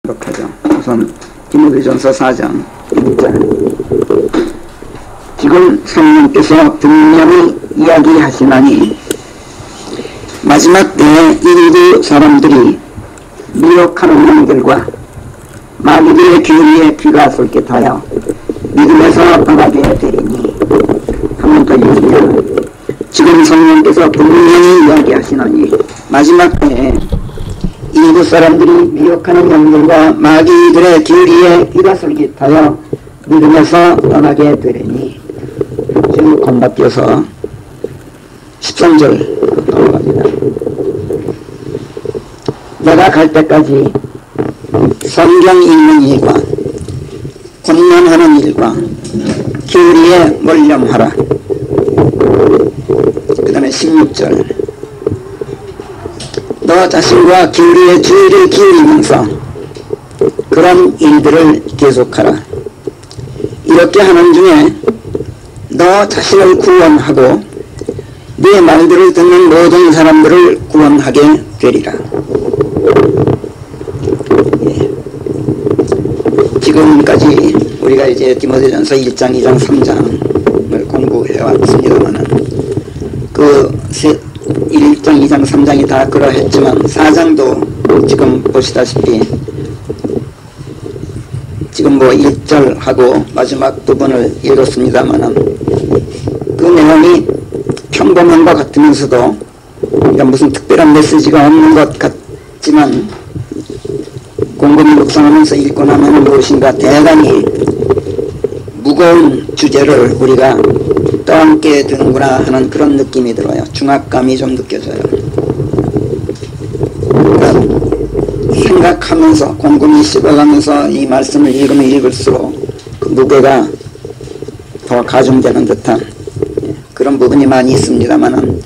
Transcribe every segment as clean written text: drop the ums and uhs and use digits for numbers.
하죠. 우선 디모데전서 4장 1절. 지금 성령께서 분명히 이야기하시나니 마지막 때에 일부 사람들이 미혹하는 영들과 마귀의 교리에 귀가 솔깃하여 믿음에서 떠나게 되리니. 한 번 더 읽으면 지금 성령께서 분명히 이야기하시나니 마지막 때에 일부 사람들이 미혹하는 영들과 마귀들의 교리에 귀가 솔깃하여 믿음에서 떠나게 되리니. 지금 건너뛰어서 13절 넘어갑니다. 내가 갈 때까지 성경 읽는 일과 권면하는 일과 교리에 몰렴하라. 그 다음에 16절. 너 자신과 교리의 주의를 기울이면서 그런 일들을 계속하라. 이렇게 하는 중에 너 자신을 구원하고 네 말들을 듣는 모든 사람들을 구원하게 되리라. 지금까지 우리가 이제 디모데전서 1장, 2장, 3장을 공부해 왔습니다만은 그 1장, 2장, 3장이 다 그러했지만 4장도 지금 보시다시피 지금 뭐 1절하고 마지막 부분을 읽었습니다만은 그 내용이 평범한 것 같으면서도 무슨 특별한 메시지가 없는 것 같지만 곰곰이 묵상하면서 읽고 나면 무엇인가 대단히 무거운 주제를 우리가 떠안게 되는구나 하는 그런 느낌이 들어요. 중압감이 좀 느껴져요. 그러니까 생각하면서 곰곰이 씹어가면서 이 말씀을 읽으면 읽을수록 그 무게가 더 가중되는 듯한 그런 부분이 많이 있습니다만은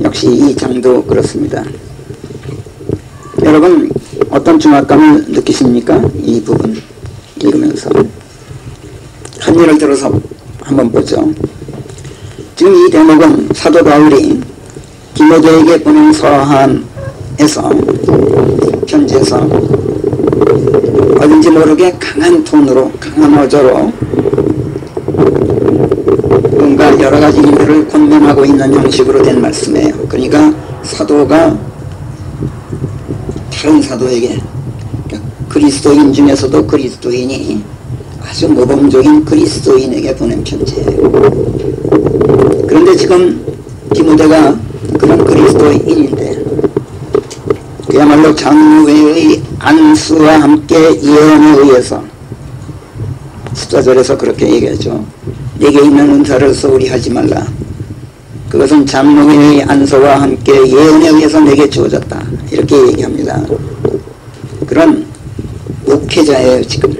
역시 이 장도 그렇습니다. 여러분 어떤 중압감을 느끼십니까? 이 부분 읽으면서 한 예를 들어서 한번 보죠. 지금 이 대목은 사도 바울이 디모데에게 보낸 서한에서 편지에서 어딘지 모르게 강한 톤으로 강한 어조로 뭔가 여러 가지 일들을 권면하고 있는 형식으로 된 말씀이에요. 그러니까 사도가 다른 사도에게 그리스도인 중에서도 그리스도인이 아주 모범적인 그리스도인에게 보낸 편지예요. 그런데 지금 디모데가 그런 그리스도인인데 그야말로 장로회의 안수와 함께 예언에 의해서 14절에서 그렇게 얘기하죠. 내게 있는 은사를 소홀히 하지 말라. 그것은 장로회의 안수와 함께 예언에 의해서 내게 주어졌다. 이렇게 얘기합니다. 그런 목회자예요 지금.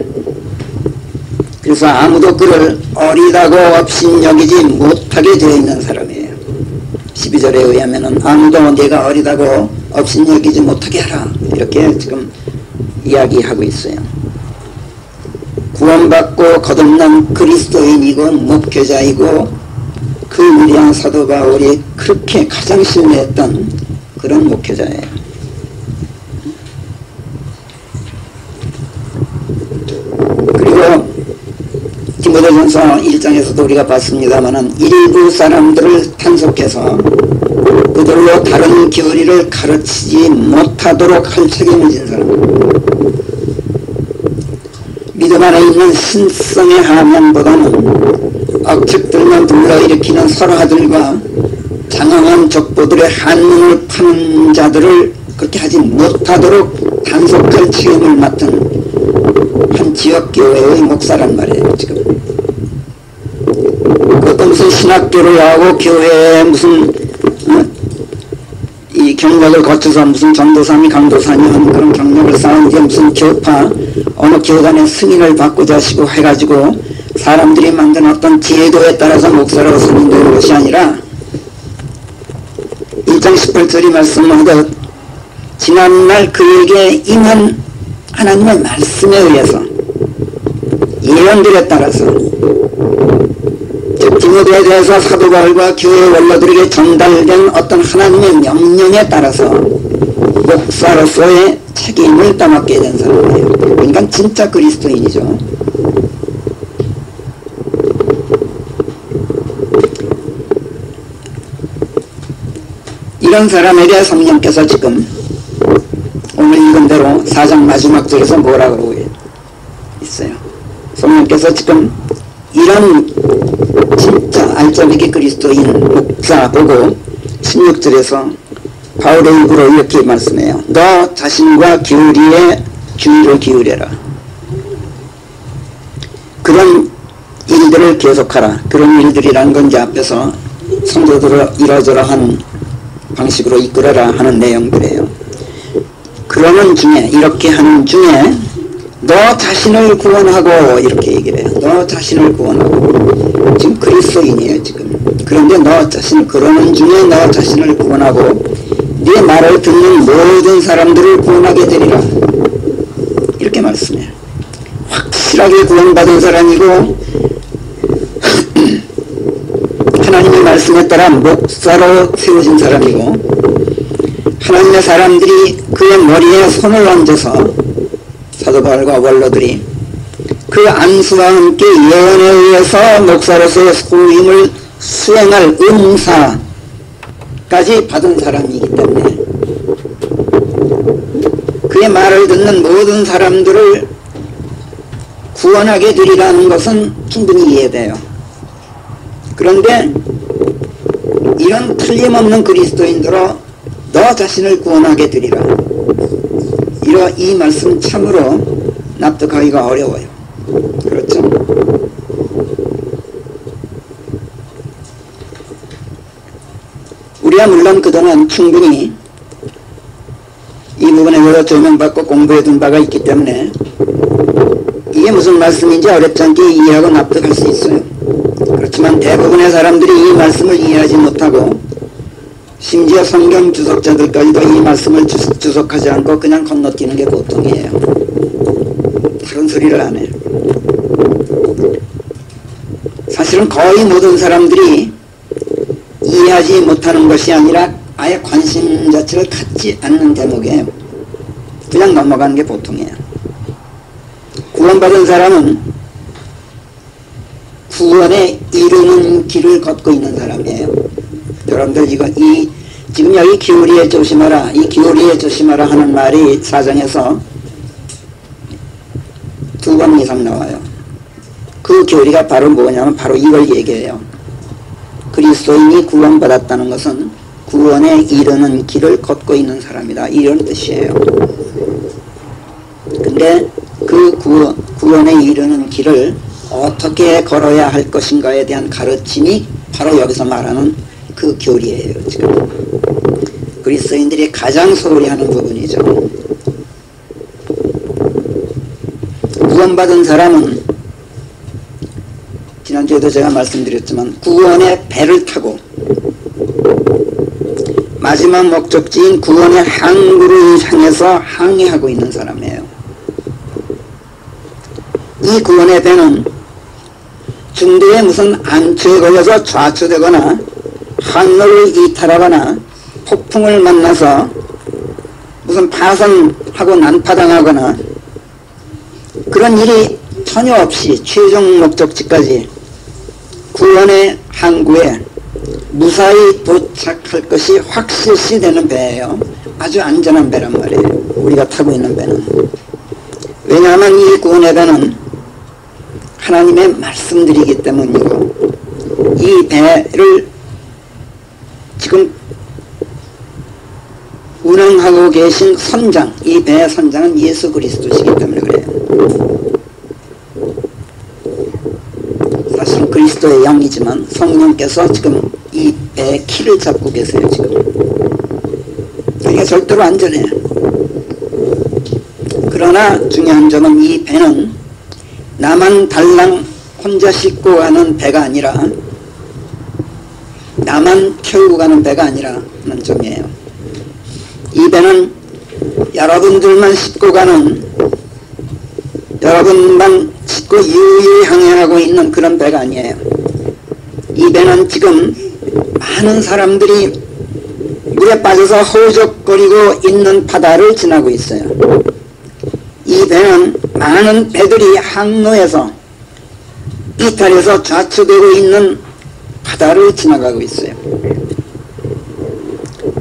그래서 아무도 그를 어리다고 업신여기지 못하게 되어 있는 사람이에요. 12절에 의하면 아무도 내가 어리다고 업신여기지 못하게 하라. 이렇게 지금 이야기하고 있어요. 구원받고 거듭난 그리스도인이고 목회자이고 그 위대한 사도 바울이 그렇게 가장 신뢰했던 그런 목회자예요. 그리고 디모데전서 1장에서도 우리가 봤습니다만은 일부 사람들을 탄속해서 그들로 다른 교리를 가르치지 못하도록 할 책임을 진 사람. 믿음 안에 있는 신성의 하면보다는 억측들만 불러일으키는 설화들과 장황한 족보들의 한문을 파는 자들을 그렇게 하지 못하도록 단속할 책임을 맡은 한 지역교회의 목사란 말이에요 지금. 그것도 무슨 신학교를 하고 교회에 무슨 이 경력을 거쳐서 무슨 전도사니 강도사니 하는 그런 경력을 쌓은 게 무슨 교파 어느 교단의 승인을 받고자 하시고 해가지고 사람들이 만든 어떤 제도에 따라서 목사로 선임되는 것이 아니라 1장 18절이 말씀하듯 지난날 그에게 임한 하나님의 말씀에 의해서 예언들에 따라서 즉 디모데에 대해서 사도 바울과 교회 원로들에게 전달된 어떤 하나님의 명령에 따라서 목사로서의 책임을 떠맡게 된 사람이에요. 그러니까 진짜 그리스도인이죠. 이런 사람에게 성령께서 지금 오늘 읽은 대로 4장 마지막 절에서 뭐라 그러고 있어요. 성령께서 지금 이런 진짜 알짜배기 그리스도인 목사 보고 16절에서 바울의 입으로 이렇게 말씀해요. 너 자신과 교리에 주의를 기울여라. 그런 일들을 계속하라. 그런 일들이라는 건 이제 앞에서 성도들을 이러저러한 방식으로 이끌어라 하는 내용들이에요. 그러는 중에, 이렇게 하는 중에 너 자신을 구원하고, 이렇게 얘기를 해요. 너 자신을 구원하고. 지금 그리스도인이에요 지금. 그런데 너 자신, 그러는 중에 너 자신을 구원하고 네 말을 듣는 모든 사람들을 구원하게 되리라. 이렇게 말씀해요. 확실하게 구원받은 사람이고 하나님의 말씀에 따라 목사로 세워진 사람이고 하나님의 사람들이 그의 머리에 손을 얹어서 사도 바울과 원로들이 그 안수와 함께 예언에 의해서 목사로서의 소임을 수행할 은사까지 받은 사람이기 때문에 그의 말을 듣는 모든 사람들을 구원하게 되리라는 것은 충분히 이해돼요. 그런데 이런 틀림없는 그리스도인들로 너 자신을 구원하게 되리라. 이 말씀 참으로 납득하기가 어려워요. 그렇죠? 우리가 물론 그동안 충분히 이 부분에 대해서 조명받고 공부해둔 바가 있기 때문에 이게 무슨 말씀인지 어렵지 않게 이해하고 납득할 수 있어요. 그렇지만 대부분의 사람들이 이 말씀을 이해하지 못하고 심지어 성경 주석자들까지도 이 말씀을 주석하지 않고 그냥 건너뛰는 게 보통이에요. 다른 소리를 안 해요. 사실은 거의 모든 사람들이 이해하지 못하는 것이 아니라 아예 관심 자체를 갖지 않는 대목이에요. 그냥 넘어가는 게 보통이에요. 구원받은 사람은 구원에 이르는 길을 걷고 있는 사람이에요. 여러분들 지금 여기 기울이에 조심하라, 이 기울이에 조심하라 하는 말이 사정에서 2번 이상 나와요. 그 교리가 바로 뭐냐면 바로 이걸 얘기해요. 그리스도인이 구원받았다는 것은 구원에 이르는 길을 걷고 있는 사람이다, 이런 뜻이에요. 근데 그 구원에 이르는 길을 어떻게 걸어야 할 것인가에 대한 가르침이 바로 여기서 말하는 그 교리예요. 지금 그리스도인들이 가장 소홀히 하는 부분이죠. 구원받은 사람은 지난주에도 제가 말씀드렸지만 구원의 배를 타고 마지막 목적지인 구원의 항구를 향해서 항해하고 있는 사람이에요. 이 구원의 배는 중도에 무슨 안초에 걸려서 좌초되거나 항로를 이탈하거나 폭풍을 만나서 무슨 파선하고 난파당하거나 그런 일이 전혀 없이 최종 목적지까지 구원의 항구에 무사히 도착할 것이 확실시 되는 배예요. 아주 안전한 배란 말이에요. 우리가 타고 있는 배는. 왜냐하면 이 구원의 배는 하나님의 말씀들이기 때문이고 이 배를 지금 운항하고 계신 선장, 이 배의 선장은 예수 그리스도시기 때문에 그래요. 사실은 그리스도의 영이지만 성령께서 지금 이 배의 키를 잡고 계세요. 지금 그러니까 절대로 안전해요. 그러나 중요한 점은 이 배는 나만 달랑 혼자 싣고 가는 배가 아니라 나만 태우고 가는 배가 아니라는 점이에요. 이 배는 여러분들만 싣고 가는, 여러분만 싣고 유유히 항해하고 있는 그런 배가 아니에요. 이 배는 지금 많은 사람들이 물에 빠져서 허우적거리고 있는 바다를 지나고 있어요. 이 배는 많은 배들이 항로에서 이탈해서 좌초되고 있는 바다를 지나가고 있어요.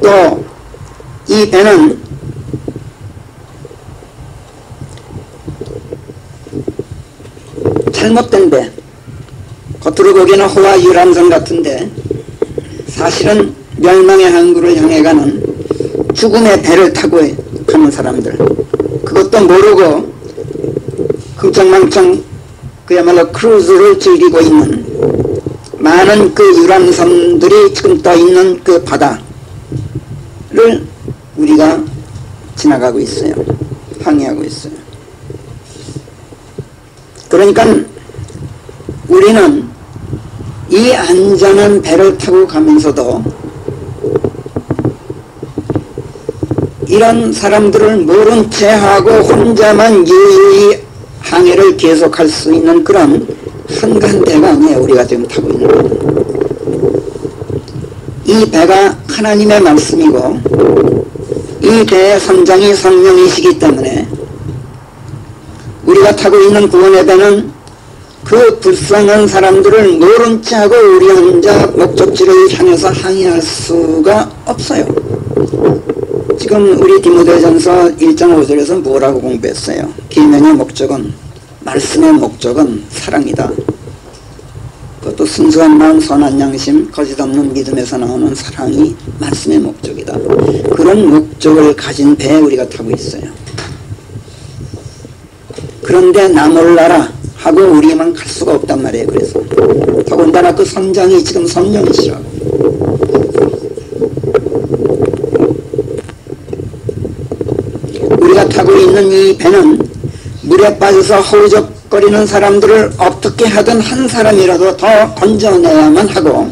또 이 배는 잘못된 배, 겉으로 보기에는 호와 유람선 같은데 사실은 멸망의 항구를 향해 가는 죽음의 배를 타고 가는 사람들, 그것도 모르고 흥청망청 그야말로 크루즈를 즐기고 있는 많은 그 유람선들이 지금 떠 있는 그 바다를 우리가 지나가고 있어요. 항해하고 있어요. 그러니까 우리는 이 안전한 배를 타고 가면서도 이런 사람들을 모른 채 하고 혼자만 유유히 항해를 계속할 수 있는 그런 한가한 배가 아니에요. 우리가 지금 타고 있는 거는. 이 배가 하나님의 말씀이고 이 배의 선장이 성령이시기 때문에 우리가 타고 있는 구원의 배는 그 불쌍한 사람들을 모른 채 하고 우리 혼자 목적지를 향해서 항해할 수가 없어요. 지금 우리 디모데전서 1장 5절에서 뭐라고 공부했어요? 계명의 목적은, 말씀의 목적은 사랑이다. 그것도 순수한 마음, 선한 양심, 거짓 없는 믿음에서 나오는 사랑이 말씀의 목적이다. 그런 목적을 가진 배에 우리가 타고 있어요. 그런데 나 몰라라 하고 우리만 갈 수가 없단 말이에요. 그래서 더군다나 그 선장이 지금 성령이시라고. 우리가 타고 있는 이 배는 물에 빠져서 허우적거리는 사람들을 어떻게 하든 한 사람이라도 더 건져내야만 하고,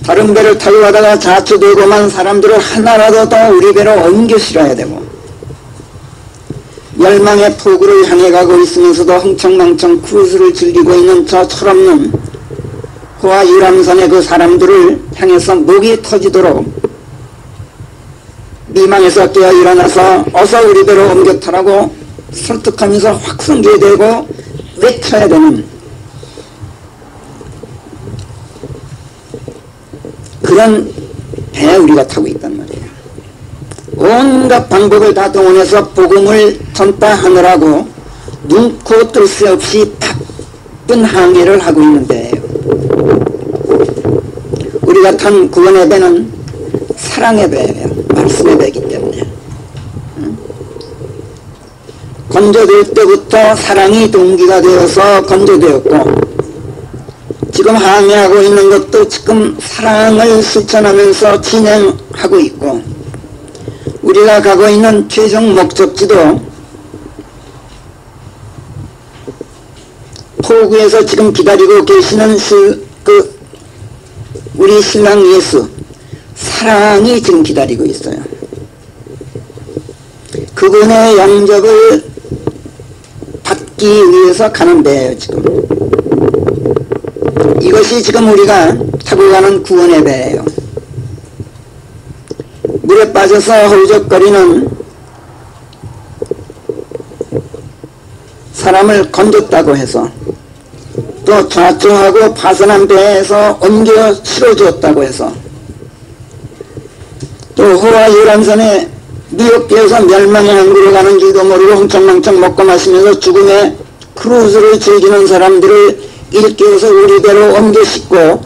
다른 배를 타고 가다가 자초되고만 사람들을 하나라도 더 우리 배로 옮겨 실어야 되고, 멸망의 포구를 향해 가고 있으면서도 흥청망청 크루즈를 즐기고 있는 저 철없는 호와 유람선의 그 사람들을 향해서 목이 터지도록 미망에서 깨어 일어나서 어서 우리 배로 옮겨 타라고 설득하면서 확성기되고 외쳐야 되는 그런 배에 우리가 타고 있단 말이에요. 온갖 방법을 다 동원해서 복음을 전파하느라고 눈코 뜰 새 없이 바쁜 항해를 하고 있는 배예요. 우리가 탄 구원의 배는 사랑의 배예요. 말씀의 배이기 때문에. 건조될 때부터 사랑이 동기가 되어서 건조되었고, 지금 항해하고 있는 것도 지금 사랑을 실천하면서 진행하고 있고, 우리가 가고 있는 최종 목적지도 포구에서 지금 기다리고 계시는 우리 신랑 예수, 사랑이 지금 기다리고 있어요. 그분의 영접을 받기 위해서 가는 배예요. 지금 이것이 지금 우리가 타고 가는 구원의 배예요. 물에 빠져서 허우적거리는 사람을 건졌다고 해서, 또 좌초하고 파선한 배에서 옮겨 실어주었다고 해서, 또 호와 유람선에 미혹되어서 멸망의 항구로 가는 줄도 모르고 흥청망청 먹고 마시면서 죽음의 크루즈를 즐기는 사람들을 일깨워서 우리 배로 옮겨 싣고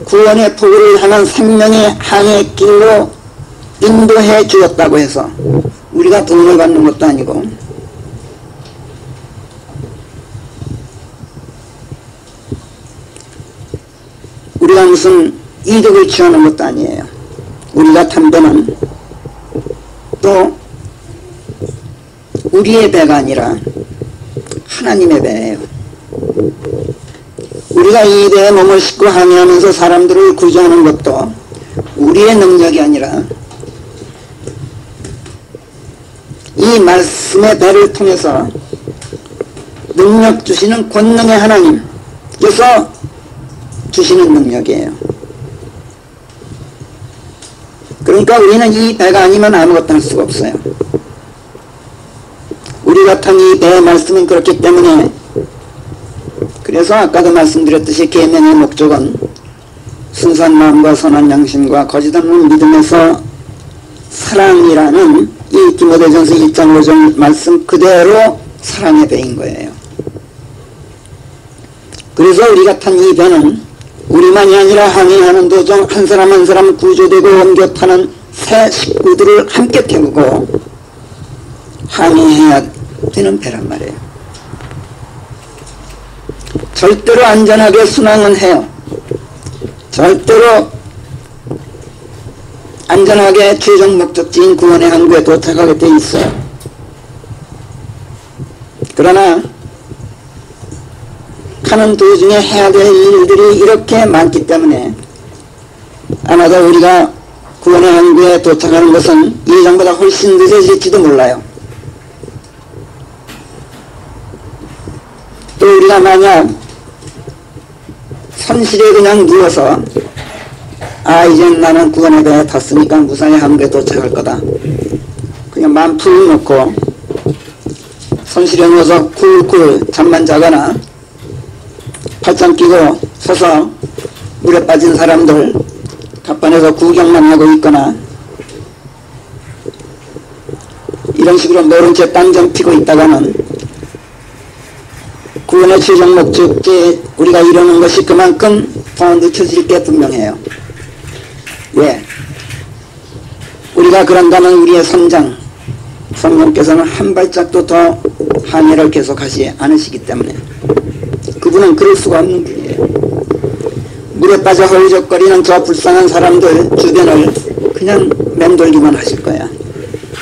구원의 포구를 향한 생명의 항해길로 인도해 주었다고 해서 우리가 돈을 받는 것도 아니고, 우리가 무슨 이득을 취하는 것도 아니에요. 우리가 탄 배는 또 우리의 배가 아니라 하나님의 배예요. 우리가 이 배에 몸을 싣고 항해하면서 사람들을 구조하는 것도 우리의 능력이 아니라 이 말씀의 배를 통해서 능력 주시는 권능의 하나님께서 주시는 능력이에요. 그러니까 우리는 이 배가 아니면 아무것도 할 수가 없어요. 우리 같은 이 배의 말씀은 그렇기 때문에, 그래서 아까도 말씀드렸듯이 계명의 목적은 순수한 마음과 선한 양심과 거짓 없는 믿음에서 사랑이라는 이 디모데전서 1장 5절 말씀 그대로 사랑의 배인 거예요. 그래서 우리 같은 이 배는 우리만이 아니라 항해하는 도중 한 사람 한 사람 구조되고 옮겨 타는 새 식구들을 함께 태우고 항해해야 되는 배란 말이에요. 절대로 안전하게 순항은 해요. 절대로 안전하게 최종 목적지인 구원의 항구에 도착하게 돼 있어요. 그러나 가는 도중에 해야 될 일들이 이렇게 많기 때문에 아마도 우리가 구원의 항구에 도착하는 것은 예정보다 훨씬 늦어질지도 몰라요. 또 우리가 만약 선실에 그냥 누워서 이제 나는 구원의 배에 탔으니까 무사히 항구에 도착할 거다, 그냥 마음 푹 놓고 선실에 누워서 쿨쿨 잠만 자거나 팔짱 끼고 서서 물에 빠진 사람들 갑판에서 구경만 하고 있거나 이런 식으로 모른 채 땅 좀 피고 있다가는 구원의 최종 목적지에 우리가 이루는 것이 그만큼 더 늦춰질 게 분명해요. 왜? 우리가 그런다면 우리의 선장 성령께서는 한 발짝도 더 항해를 계속하지 않으시기 때문에 그분은 그럴 수가 없는 분이에요. 물에 빠져 헐적거리는 저 불쌍한 사람들 주변을 그냥 맴돌기만 하실 거야.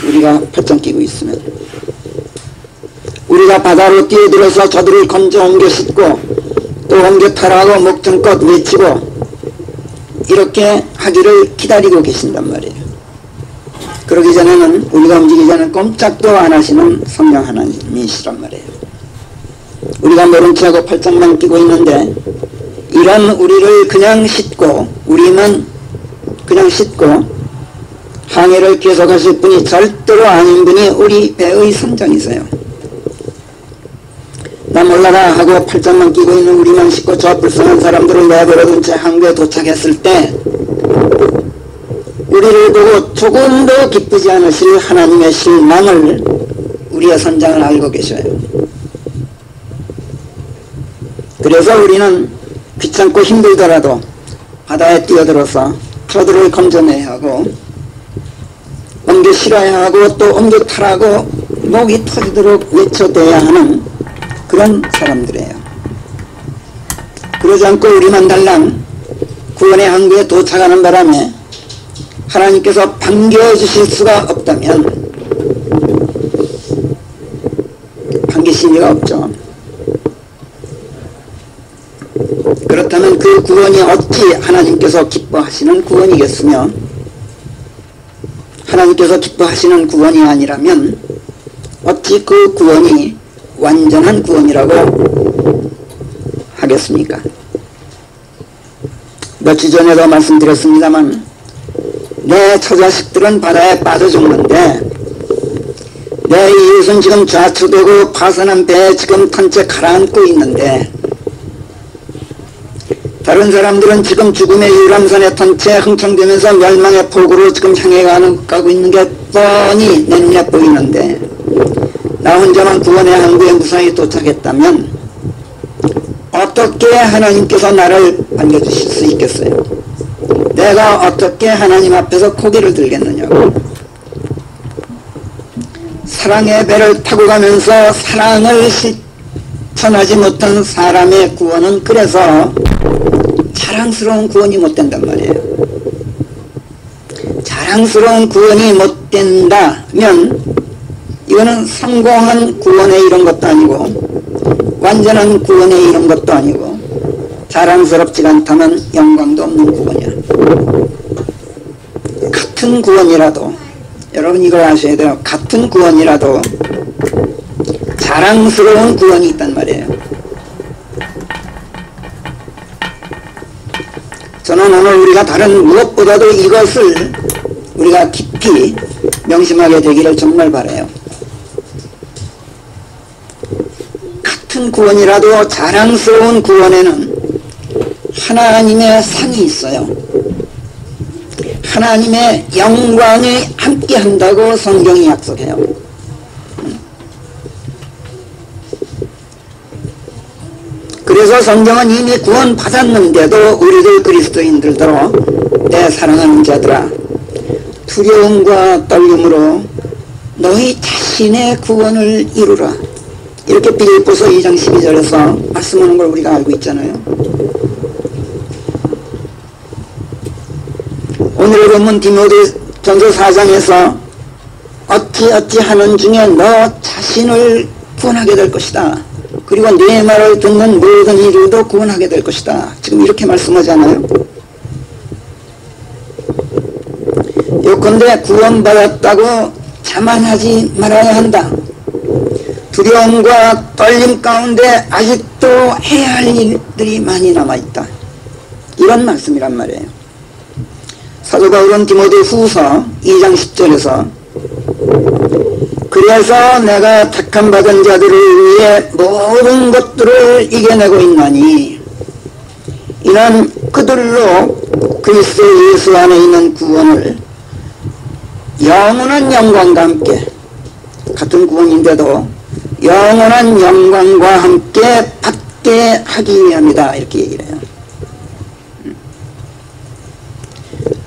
우리가 팔짱 끼고 있으면. 우리가 바다로 뛰어들어서 저들을 건져 옮겨 싣고 또 옮겨 타라고 목전껏 외치고 이렇게 하기를 기다리고 계신단 말이에요. 그러기 전에는, 우리가 움직이기 전에는 꼼짝도 안 하시는 성령 하나님이시란 말이에요. 우리가 모른 체하고 팔짱만 끼고 있는데 이런 우리를 그냥 싣고, 우리는 그냥 싣고 항해를 계속하실 분이 절대로 아닌 분이 우리 배의 선장이세요. 나 몰라라 하고 팔짱만 끼고 있는 우리만 싣고 저 불쌍한 사람들을 내버려둔 채 항구에 도착했을 때 우리를 보고 조금 더 기쁘지 않으실 하나님의 실망을 우리의 선장을 알고 계셔요. 그래서 우리는 귀찮고 힘들더라도 바다에 뛰어들어서 저들을 건져내야 하고 옮겨 실어야 하고 또 옮겨 타라고 목이 터지도록 외쳐대야 하는 그런 사람들이에요. 그러지 않고 우리만 달랑 구원의 항구에 도착하는 바람에 하나님께서 반겨주실 수가 없다면 반기실 리가 없죠. 그렇다면 그 구원이 어찌 하나님께서 기뻐하시는 구원이겠으며, 하나님께서 기뻐하시는 구원이 아니라면 어찌 그 구원이 완전한 구원이라고 하겠습니까? 몇 주 전에도 말씀드렸습니다만 내 처자식들은 바다에 빠져 죽는데 내 이웃은 지금 좌초되고 파산한 배에 지금 탄 채 가라앉고 있는데 다른 사람들은 지금 죽음의 유람선에 탄 채 흥청대면서 멸망의 폭우로 지금 향해 가고 있는 게 뻔히 내 눈에 보이는데 나 혼자만 구원의 항구에 무사히 도착했다면 어떻게 하나님께서 나를 반겨주실 수 있겠어요? 내가 어떻게 하나님 앞에서 고개를 들겠느냐고. 사랑의 배를 타고 가면서 사랑을 실천하지 못한 사람의 구원은 그래서 자랑스러운 구원이 못 된단 말이에요. 자랑스러운 구원이 못 된다면 이거는 성공한 구원에 이런 것도 아니고 완전한 구원에 이런 것도 아니고 자랑스럽지 않다면 영광도 없는 구원이야. 같은 구원이라도, 여러분 이걸 아셔야 돼요. 같은 구원이라도 자랑스러운 구원이 있단 말이에요. 저는 오늘 우리가 다른 무엇보다도 이것을 우리가 깊이 명심하게 되기를 정말 바라요. 같은 구원이라도 자랑스러운 구원에는 하나님의 상이 있어요. 하나님의 영광이 함께한다고 성경이 약속해요. 그래서 성경은 이미 구원 받았는데도 우리들 그리스도인들도 내 사랑하는 자들아, 두려움과 떨림으로 너희 자신의 구원을 이루라, 이렇게 빌립보서 2장 12절에서 말씀하는 걸 우리가 알고 있잖아요. 오늘의 본문 디모데전서 4장에서 어찌 하는 중에 너 자신을 구원하게 될 것이다, 그리고 내 말을 듣는 모든 이들도 구원하게 될 것이다, 지금 이렇게 말씀하잖아요. 요컨대 구원받았다고 자만하지 말아야 한다. 두려움과 떨림 가운데 아직도 해야 할 일들이 많이 남아있다, 이런 말씀이란 말이에요. 사도 바울은 디모데후서 2장 10절에서 그래서 내가 택함 받은 자들을 위해 모든 것들을 이겨내고 있나니 이는 그들로 그리스도 예수 안에 있는 구원을 영원한 영광과 함께, 같은 구원인데도 영원한 영광과 함께 받게 하기 위함이다, 이렇게 얘기를 해요.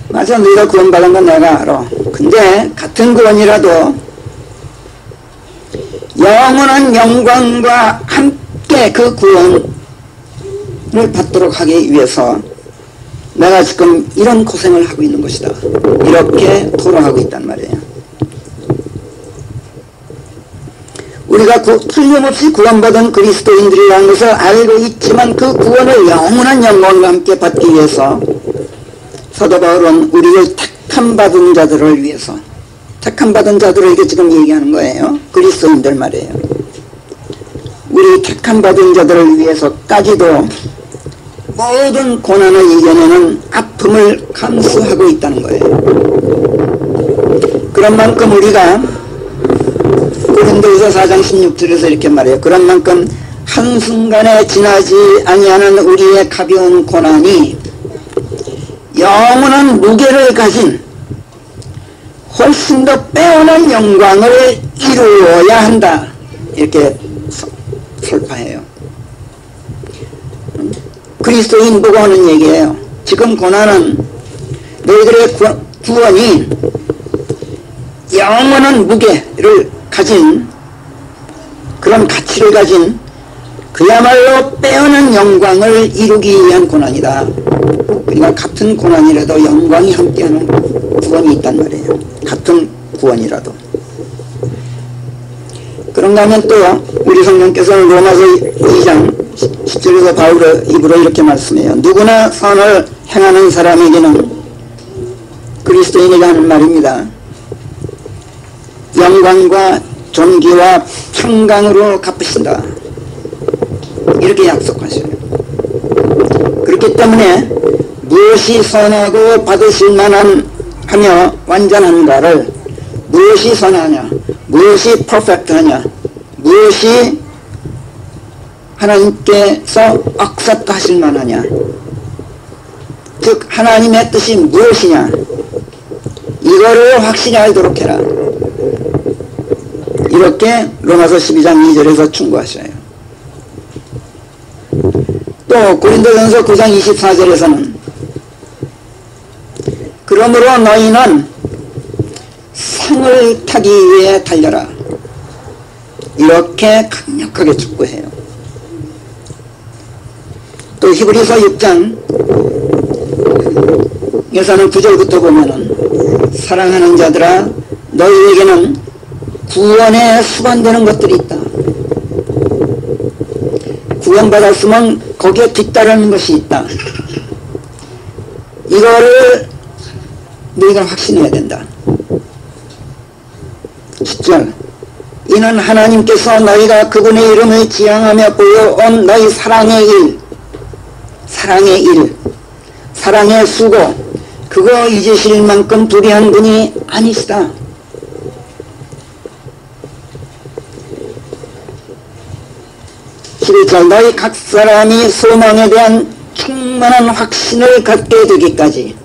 맞아, 너희가 구원받은 건 내가 알아. 근데 같은 구원이라도 영원한 영광과 함께 그 구원을 받도록 하기 위해서 내가 지금 이런 고생을 하고 있는 것이다, 이렇게 토로하고 있단 말이에요. 우리가 틀림없이 구원받은 그리스도인들이라는 것을 알고 있지만 그 구원을 영원한 영광과 함께 받기 위해서 사도 바울은 우리를 택함 받은 자들을 위해서, 택함 받은 자들에게 지금 얘기하는 거예요. 그리스도인들 말이에요. 우리 택함 받은 자들을 위해서까지도 모든 고난을 이겨내는 아픔을 감수하고 있다는 거예요. 그런 만큼 우리가 고린도후서 4장 16절에서 이렇게 말해요. 그런 만큼 한순간에 지나지 아니하는 우리의 가벼운 고난이 영원한 무게를 가진 훨씬 더 빼어난 영광을 이루어야 한다, 이렇게 설파해요. 그리스도인 보고 하는 얘기예요. 지금 고난은 너희들의 구원이 영원한 무게를 가진, 그런 가치를 가진 그야말로 빼어난 영광을 이루기 위한 고난이다. 그러니까 같은 고난이라도 영광이 함께하는 구원이 있단 말이에요. 같은 구원이라도. 그런가 하면 또 우리 성령께서는 로마서 2장 10절에서 바울의 입으로 이렇게 말씀해요. 누구나 선을 행하는 사람에게는, 그리스도인에게 하는 말입니다, 영광과 존귀와 평강으로 갚으신다, 이렇게 약속하셔요. 그렇기 때문에 무엇이 선하고 받으실 만한 하며 완전한가를, 무엇이 선하냐, 무엇이 퍼펙트하냐, 무엇이 하나님께서 억셉트하실 만하냐, 즉 하나님의 뜻이 무엇이냐, 이거를 확실히 알도록 해라, 이렇게 로마서 12장 2절에서 충고하셔요. 또 고린도전서 9장 24절에서는 그러므로 너희는 상을 타기 위해 달려라, 이렇게 강력하게 촉구해요. 또 히브리서 6장 에서는 9절부터 보면은 사랑하는 자들아 너희에게는 구원에 수반되는 것들이 있다. 구원받았으면 거기에 뒤따르는 것이 있다. 이거를 너희가 확신해야 된다. 10절 이는 하나님께서 너희가 그분의 이름을 지향하며 보여온 너희 사랑의 일, 사랑의 수고, 그거 잊으실 만큼 두려운 분이 아니시다. 실제 너희 각 사람이 소망에 대한 충만한 확신을 갖게 되기까지,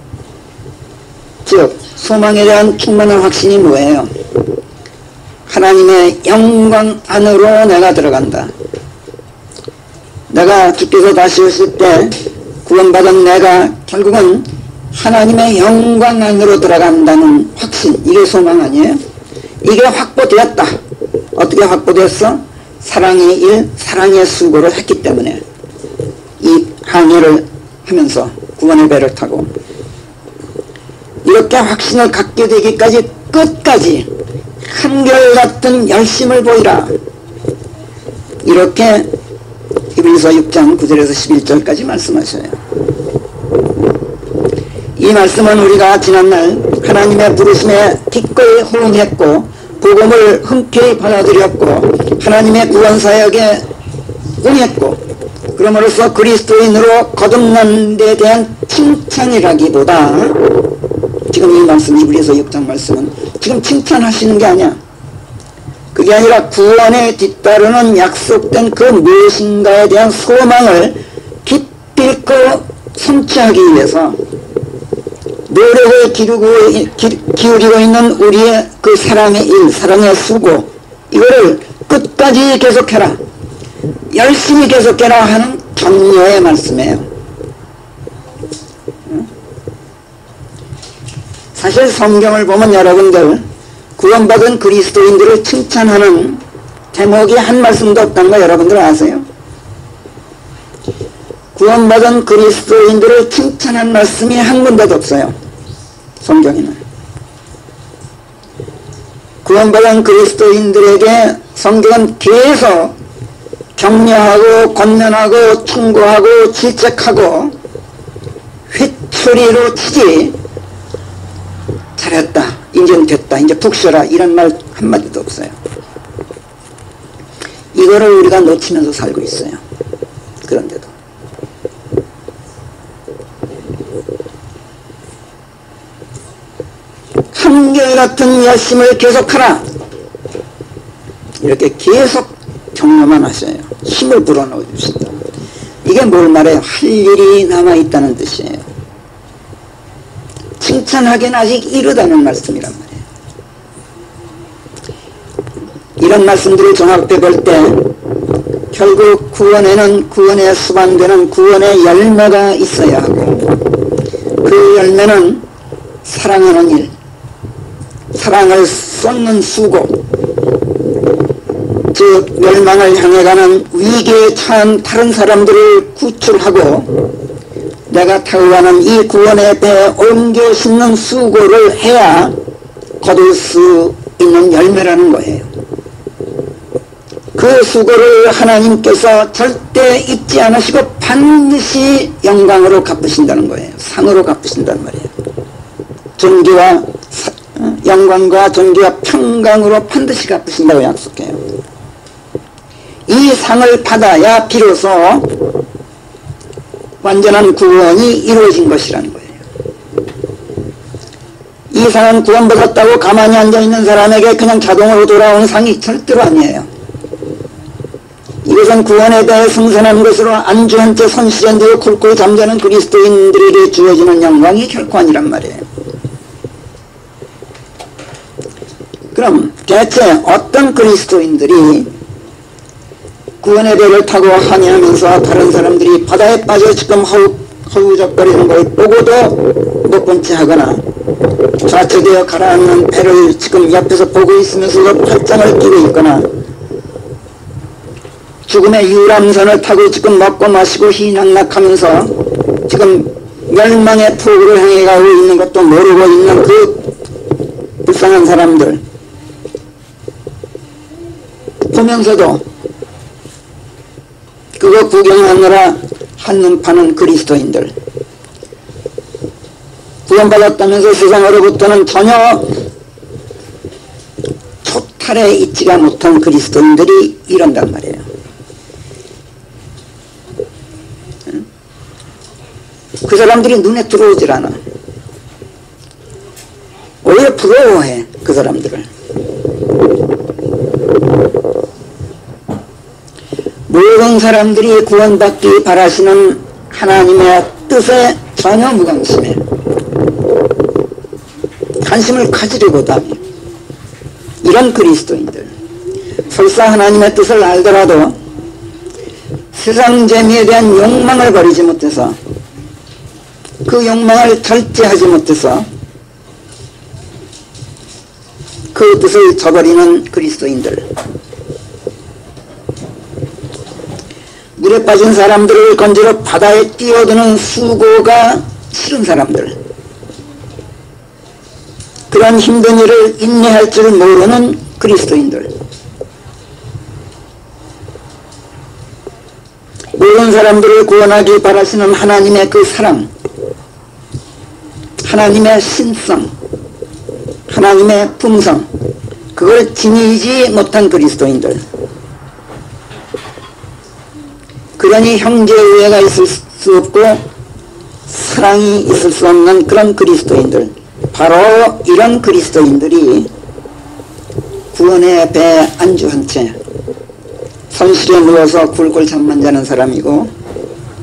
즉 소망에 대한 충만한 확신이 뭐예요? 하나님의 영광 안으로 내가 들어간다. 내가 주께서 다시 오실 때 구원받은 내가 결국은 하나님의 영광 안으로 들어간다는 확신, 이게 소망 아니에요? 이게 확보되었다. 어떻게 확보됐어? 사랑의 일, 사랑의 수고를 했기 때문에 이 항해를 하면서 구원의 배를 타고 이렇게 확신을 갖게 되기까지 끝까지 한결같은 열심을 보이라. 이렇게 히브리서 6장 9절에서 11절까지 말씀하셔요. 이 말씀은 우리가 지난날 하나님의 부르심에 기꺼이 호응했고 복음을 흔쾌히 받아들였고 하나님의 구원사역에 응했고 그럼으로써 그리스도인으로 거듭난 데 대한 칭찬이라기보다 지금 이 말씀, 히브리서 6장 말씀은 지금 칭찬하시는 게 아니야. 그게 아니라 구원에 뒤따르는 약속된 그 무엇인가에 대한 소망을 깊이 있고 성취하기 위해서 노력을 기울이고 있는 우리의 그 사랑의 일, 사랑의 수고, 이거를 끝까지 계속해라, 열심히 계속해라 하는 격려의 말씀이에요. 사실 성경을 보면 여러분들 구원받은 그리스도인들을 칭찬하는 제목이 한 말씀도 없다는 거 여러분들 아세요? 구원받은 그리스도인들을 칭찬한 말씀이 한 군데도 없어요. 성경에는. 구원받은 그리스도인들에게 성경은 계속 격려하고 권면하고 충고하고 질책하고 회초리로 치지 잘했다, 이제 됐다, 이제 푹 쉬어라, 이런 말 한마디도 없어요. 이거를 우리가 놓치면서 살고 있어요. 그런데도 한결같은 열심을 계속하라, 이렇게 계속 격려만 하셔요. 힘을 불어넣어 주신다. 이게 뭘 말해요? 할 일이 남아있다는 뜻이에요. 칭찬하기는 아직 이르다는 말씀이란 말이에요. 이런 말씀들을 종합해 볼 때 결국 구원에는 구원에 수반되는 구원의 열매가 있어야 하고 그 열매는 사랑하는 일, 사랑을 쏟는 수고, 즉 멸망을 향해 가는 위기에 처한 다른 사람들을 구출하고 내가 타고 가는 이 구원의 배에 옮겨 싣는 수고를 해야 거둘 수 있는 열매라는 거예요. 그 수고를 하나님께서 절대 잊지 않으시고 반드시 영광으로 갚으신다는 거예요. 상으로 갚으신단 말이에요. 존귀와 영광과 존귀와 평강으로 반드시 갚으신다고 약속해요. 이 상을 받아야 비로소 완전한 구원이 이루어진 것이라는 거예요. 이 상은 구원받았다고 가만히 앉아있는 사람에게 그냥 자동으로 돌아오는 상이 절대로 아니에요. 이것은 구원에 대해 승선한 것으로 안주한 채 손실한 뒤에 굴굴 잠자는 그리스도인들에게 주어지는 영광이 결코 아니란 말이에요. 그럼 대체 어떤 그리스도인들이 구원의 배를 타고 항해하면서 다른 사람들이 바다에 빠져 지금 허우적거리는 걸 보고도 못 본 채 하거나 좌측되어 가라앉는 배를 지금 옆에서 보고 있으면서도 팔짱을 끼고 있거나 죽음의 유람선을 타고 지금 먹고 마시고 희낙낙하면서 지금 멸망의 폭우를 향해 가고 있는 것도 모르고 있는 그 불쌍한 사람들 보면서도 그거 구경하느라 한눈 파는 그리스도인들, 구원받았다면서 세상으로부터는 전혀 초탈에 있지가 못한 그리스도인들이 이런단 말이에요. 그 사람들이 눈에 들어오질 않아. 오히려 부러워해 그 사람들을. 모든 사람들이 구원받기 바라시는 하나님의 뜻에 전혀 무관심해. 관심을 가지려고도 이런 그리스도인들. 설사 하나님의 뜻을 알더라도 세상 재미에 대한 욕망을 버리지 못해서, 그 욕망을 절제하지 못해서 그 뜻을 저버리는 그리스도인들. 물에 빠진 사람들을 건지러 바다에 뛰어드는 수고가 싫은 사람들. 그런 힘든 일을 인내할 줄 모르는 그리스도인들. 모든 사람들을 구원하기 바라시는 하나님의 그 사랑, 하나님의 신성, 하나님의 품성, 그걸 지니지 못한 그리스도인들. 그러니 형제우애가 있을 수 없고 사랑이 있을 수 없는 그런 그리스도인들, 바로 이런 그리스도인들이 구원의 배에 안주한 채 선실에 누워서 굴굴 잠만 자는 사람이고,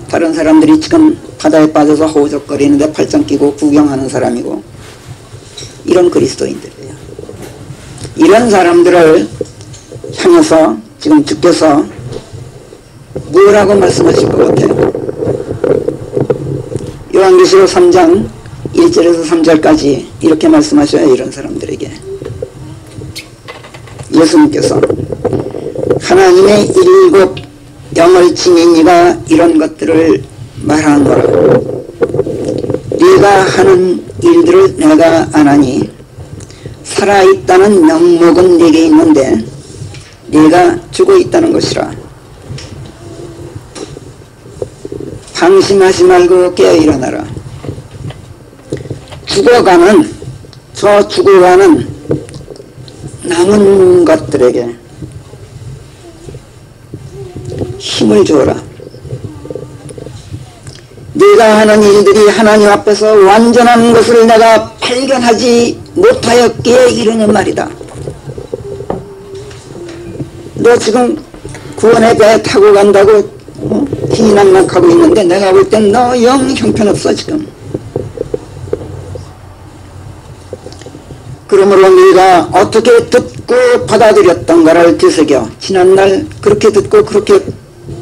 다른 사람들이 지금 바다에 빠져서 허우적거리는데 팔짱 끼고 구경하는 사람이고, 이런 그리스도인들이에요. 이런 사람들을 향해서 지금 주께서 뭐라고 말씀하실 것 같아요? 요한계시록 3장 1절에서 3절까지 이렇게 말씀하셔요. 이런 사람들에게 예수님께서 하나님의 일곱 영을 지닌 이가 이런 것들을 말하는 거라. 네가 하는 일들을 내가 아나니 살아있다는 명목은 네게 있는데 네가 죽어 있다는 것이라. 방심하지 말고 깨어 일어나라. 죽어가는 남은 것들에게 힘을 주어라. 네가 하는 일들이 하나님 앞에서 완전한 것을 내가 발견하지 못하였기에 이르는 말이다. 너 지금 구원의 배에 타고 간다고 희낙낙하고 있는데 내가 볼 땐 너 영 형편없어 지금. 그러므로 네가 어떻게 듣고 받아들였던가를 되새겨. 지난날 그렇게 듣고 그렇게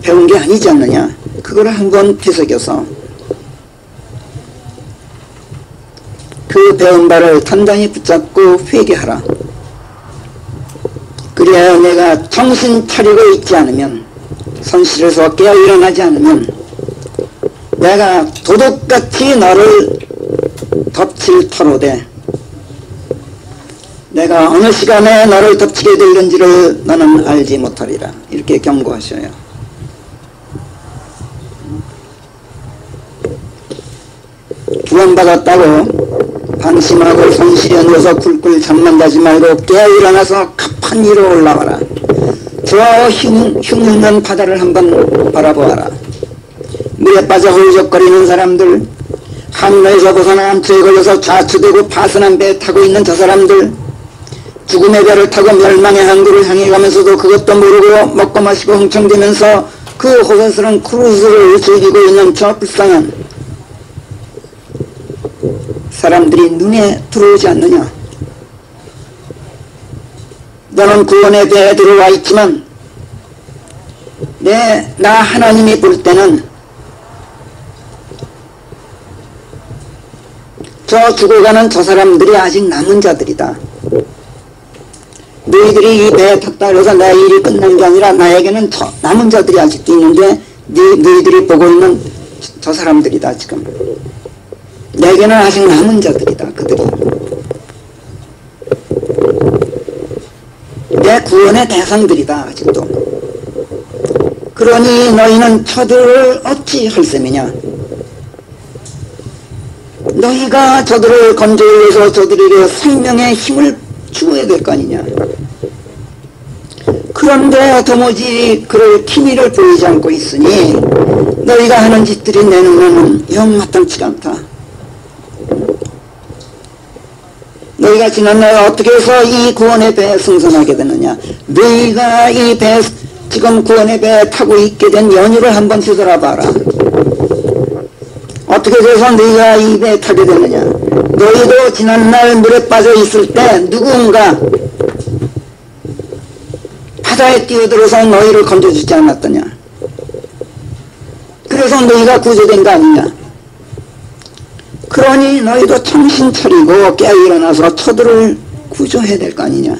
배운 게 아니지 않느냐. 그걸 한번 되새겨서 그 배운 바를 단단히 붙잡고 회개하라. 그래야 내가 정신 차리고 있지 않으면, 선실에서 깨어 일어나지 않으면 내가 도둑같이 너를 덮칠 터로되 내가 어느 시간에 너를 덮치게 되는지를 너는 알지 못하리라. 이렇게 경고하셔요. 구원받았다고 방심하고 손실에 누워서 굴굴 잠만 자지 말고 깨어 일어나서 급한 이로 올라와라. 저 흉흉한 바다를 한번 바라보아라. 물에 빠져 홀적거리는 사람들, 하늘에서 벗어나 암초에 걸려서 좌초되고 파선한 배에 타고 있는 저 사람들, 죽음의 배를 타고 멸망의 항구를 향해 가면서도 그것도 모르고 먹고 마시고 흥청대면서 그 호사스러운 크루즈를 즐기고 있는 저 불쌍한 사람들이 눈에 들어오지 않느냐. 너는 구원의 배에 들어와 있지만 나 하나님이 볼 때는 저 죽어가는 저 사람들이 아직 남은 자들이다. 너희들이 이 배에 탔다 그래서 내 일이 끝난 게 아니라 나에게는 저 남은 자들이 아직도 있는데 너희들이 보고 있는 저 사람들이다. 지금 내게는 아직 남은 자들이다. 그들이 내 구원의 대상들이다. 아직도. 그러니 너희는 저들을 어찌 할 셈이냐. 너희가 저들을 건져내기 위해서 저들에게 생명의 힘을 주어야 될 거 아니냐. 그런데 도무지 그럴 기미를 보이지 않고 있으니 너희가 하는 짓들이 내 눈에는 영 마땅치가 않다. 너희가 지난날 어떻게 해서 이 구원의 배에 승선하게 되느냐. 너희가 이 배, 지금 구원의 배에 타고 있게 된 연유를 한번 뒤돌아봐라. 어떻게 돼서 너희가 이 배에 타게 되느냐. 너희도 지난날 물에 빠져 있을 때 누군가 바다에 뛰어들어서 너희를 건져주지 않았더냐. 그래서 너희가 구조된 거 아니냐. 그러니 너희도 정신 차리고 깨어 일어나서 저들을 구조해야 될 거 아니냐.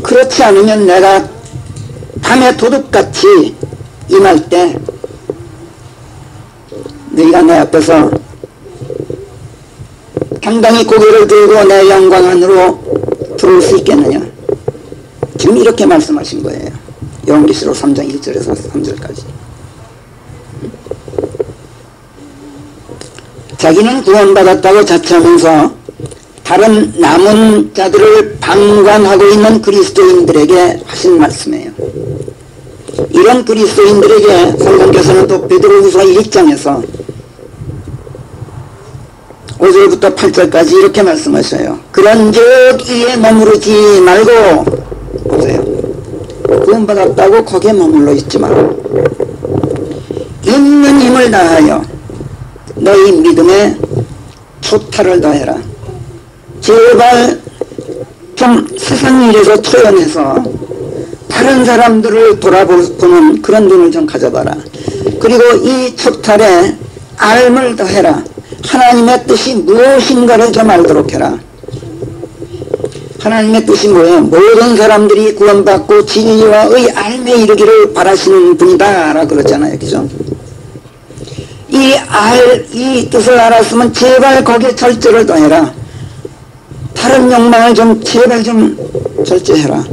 그렇지 않으면 내가 밤에 도둑같이 임할 때 너희가 내 앞에서 당당히 고개를 들고 내 영광 안으로 들어올 수 있겠느냐. 지금 이렇게 말씀하신 거예요. 요한계시록 3장 1절에서 3절까지. 자기는 구원받았다고 자처하면서 다른 남은 자들을 방관하고 있는 그리스도인들에게 하신 말씀이에요. 이런 그리스도인들에게 성경께서는 또 베드로후서 1장에서 5절부터 8절까지 이렇게 말씀하셔요. 그런즉 이에 머무르지 말고, 보세요. 구원받았다고 거기에 머물러 있지 말고 있는 힘을 다하여 너희 믿음에 초타를 더해라. 제발 좀 세상 일에서 초연해서 다른 사람들을 돌아보는 그런 눈을 좀 가져봐라. 그리고 이 초탈에 알을 더해라. 하나님의 뜻이 무엇인가를 좀 알도록 해라. 하나님의 뜻이 뭐예요? 모든 사람들이 구원받고 진리와 의 알매 이르기를 바라시는 분이다 라고 그러잖아요. 그죠? 이 뜻을 알았으면 제발 거기에 절제를 더해라. 다른 욕망을 좀 제발 좀 절제해라.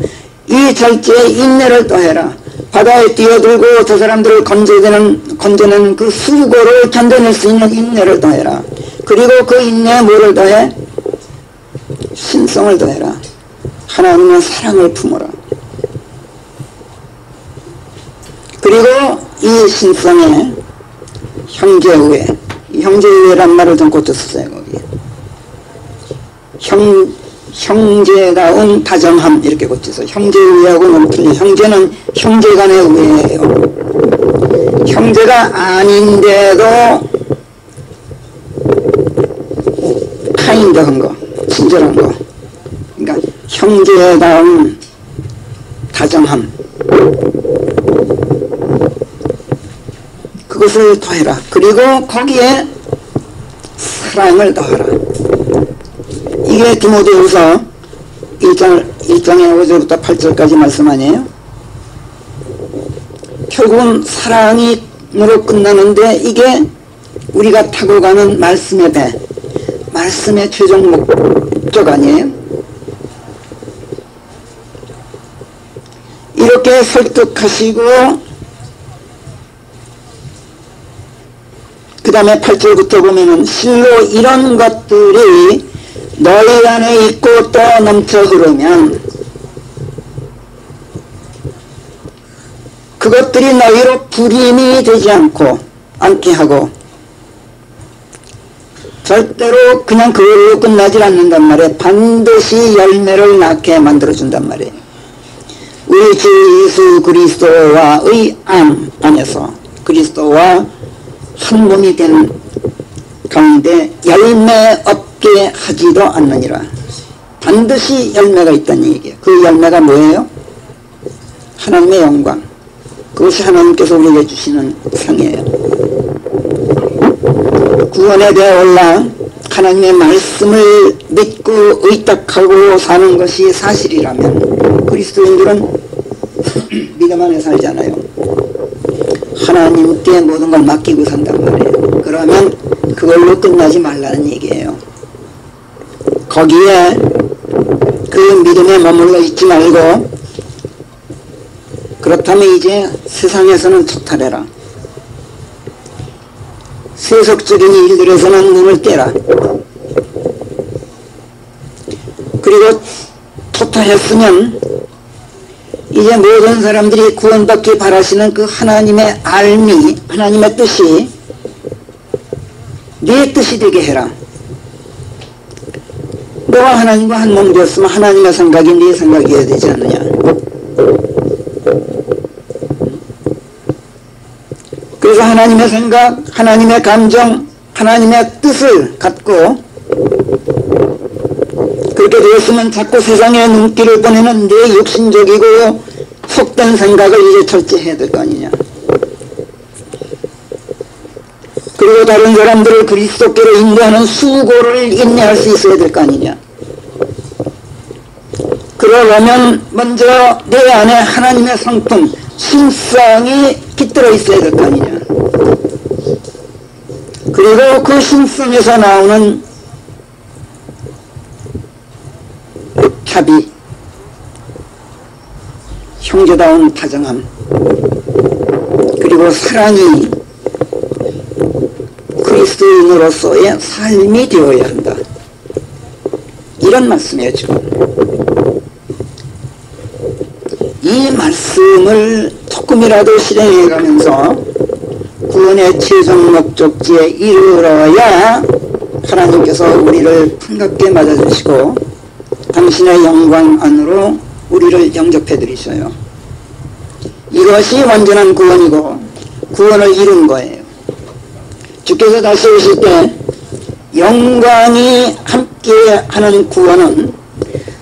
이 절제에 인내를 더해라. 바다에 뛰어들고 저 사람들을 건져내는 그 수고를 견뎌낼 수 있는 인내를 더해라. 그리고 그 인내에 뭐를 더해? 신성을 더해라. 하나님의 사랑을 품어라. 그리고 이 신성에 형제의회, 형제의회란 말을 좀 고쳤어요. 거기 형제다운 다정함 이렇게 고쳐서 형제의회하고는 틀린. 형제는 형제간의 의회예요. 형제가 아닌데도 카인드한 거, 친절한 거. 그러니까 형제다운 다정함, 그것을 더해라. 그리고 거기에 사랑을 더하라. 이게 디모데후서 1장의 5절부터 8절까지 말씀 아니에요? 결국은 사랑으로 끝나는데 이게 우리가 타고 가는 말씀의 배, 말씀의 최종 목적 아니에요? 이렇게 설득하시고 그 다음에 8절부터 보면은 실로 이런 것들이 너희 안에 있고 또 넘쳐 흐르면 그것들이 너희로 불임이 되지 않게 하고 절대로 그냥 그걸로 끝나질 않는단 말이에요. 반드시 열매를 낳게 만들어준단 말이에요. 우리 주 예수 그리스도와의 안에서 그리스도와 한 몸이 된 가운데 열매 없게 하지도 않느니라. 반드시 열매가 있다는 얘기예요. 그 열매가 뭐예요? 하나님의 영광. 그것이 하나님께서 우리에게 주시는 상이에요. 구원에 대해 올라 하나님의 말씀을 믿고 의탁하고 사는 것이 사실이라면 그리스도인들은 믿음 안에 살잖아요. 하나님께 모든 걸 맡기고 산단 말이에요. 그러면 그걸로 끝나지 말라는 얘기예요. 거기에 그 믿음에 머물러 있지 말고 그렇다면 이제 세상에서는 초탈해라. 세속적인 일들에서는 눈을 떼라. 그리고 초탈했으면 이제 모든 사람들이 구원받기 바라시는 그 하나님의 알미, 하나님의 뜻이 네 뜻이 되게 해라. 너가 하나님과 한 몸 되었으면 하나님의 생각이 네 생각이어야 되지 않느냐. 그래서 하나님의 생각, 하나님의 감정, 하나님의 뜻을 갖고 그렇게 되었으면 자꾸 세상에 눈길을 보내는 내 육신적이고 속된 생각을 이제 절제해야 될 거 아니냐. 그리고 다른 사람들을 그리스도께로 인도하는 수고를 인내할 수 있어야 될 거 아니냐. 그러려면 먼저 내 안에 하나님의 성품, 신성이 깃들어 있어야 될 거 아니냐. 그리고 그 신성에서 나오는 합의, 형제다운 다정함, 그리고 사랑이 그리스도인으로서의 삶이 되어야 한다. 이런 말씀이에요. 지금 이 말씀을 조금이라도 실행해 가면서 구원의 최종 목적지에 이르러야 하나님께서 우리를 반갑게 맞아주시고 당신의 영광 안으로 우리를 영접해 드리셔요. 이것이 완전한 구원이고 구원을 이룬 거예요. 주께서 다시 오실 때 영광이 함께하는 구원은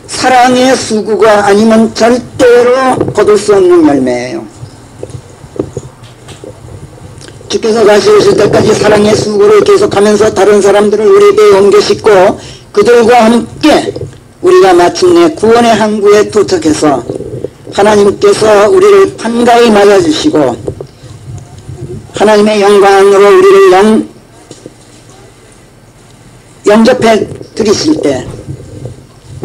사랑의 수구가 아니면 절대로 거둘 수 없는 열매예요. 주께서 다시 오실 때까지 사랑의 수구를 계속하면서 다른 사람들을 우리에게 옮겨 싣고 그들과 함께 우리가 마침내 구원의 항구에 도착해서 하나님께서 우리를 반가이 맞아주시고 하나님의 영광으로 우리를 영접해 드리실 때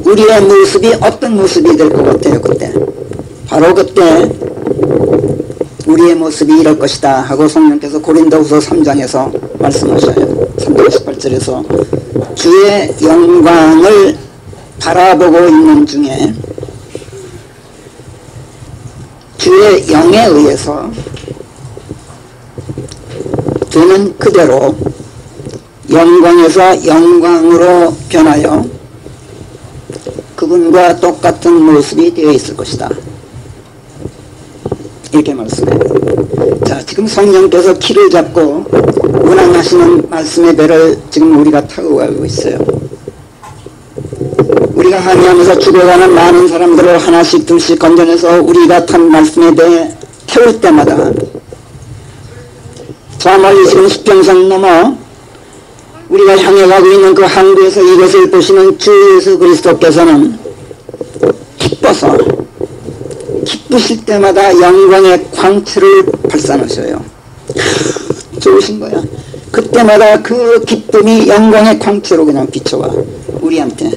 우리의 모습이 어떤 모습이 될 것 같아요? 그때 바로 그때 우리의 모습이 이럴 것이다 하고 성령께서 고린도후서 3장에서 말씀하셔요. 3장 18절에서 주의 영광을 바라보고 있는 중에 주의 영에 의해서 되는 그대로 영광에서 영광으로 변하여 그분과 똑같은 모습이 되어 있을 것이다. 이렇게 말씀해요. 자, 지금 성령께서 키를 잡고 운항하시는 말씀의 배를 지금 우리가 타고 가고 있어요. 우리가 항해하면서 죽어가는 많은 사람들을 하나씩 둘씩 건져내서 우리가 탄 말씀의 배에 태울 때마다 저 멀리 지금 수평선 넘어 우리가 향해 가고 있는 그 항구에서 이것을 보시는 주 예수 그리스도께서는 기쁘실 때마다 영광의 광채를 발산하셔요. 좋으신 거야. 그때마다 그 기쁨이 영광의 광채로 그냥 비춰와 우리한테.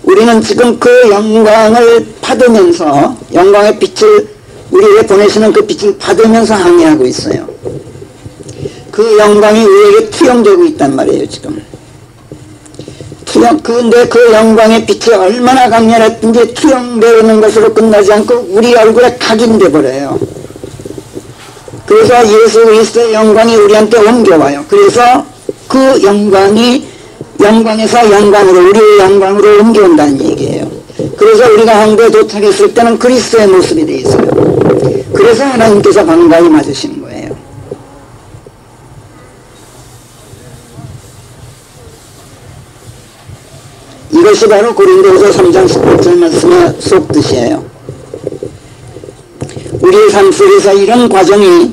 우리는 지금 그 영광을 받으면서 영광의 빛을 우리에게 보내시는 그 빛을 받으면서 항해하고 있어요. 그 영광이 우리에게 투영되고 있단 말이에요. 지금 근데 그 영광의 빛이 얼마나 강렬했든지 투영되는 것으로 끝나지 않고 우리 얼굴에 각인돼 버려요. 그래서 예수 그리스도의 영광이 우리한테 옮겨와요. 그래서 그 영광이 영광에서 영광으로 우리의 영광으로 옮겨온다는 얘기예요. 그래서 우리가 항구에 도착했을 때는 그리스도의 모습이 되어 있어요. 그래서 하나님께서 반가이 맞으시는 거예요. 이것이 바로 고린도후서 3장 18절 말씀의 속뜻이에요. 우리의 삶 속에서 이런 과정이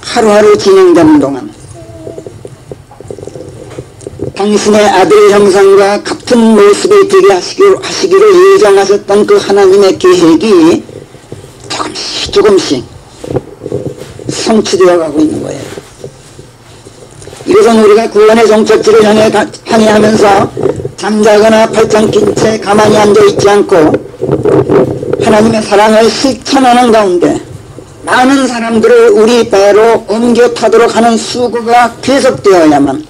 하루하루 진행되는 동안 당신의 아들 형상과 같은 모습을 되게 하시기로 예정하셨던 그 하나님의 계획이 조금씩 성취되어 가고 있는 거예요. 이것은 우리가 구원의 종착지를 향해 항해하면서 잠자거나 팔짱 낀 채 가만히 앉아있지 않고 하나님의 사랑을 실천하는 가운데 많은 사람들을 우리 배로 옮겨 타도록 하는 수고가 계속되어야만,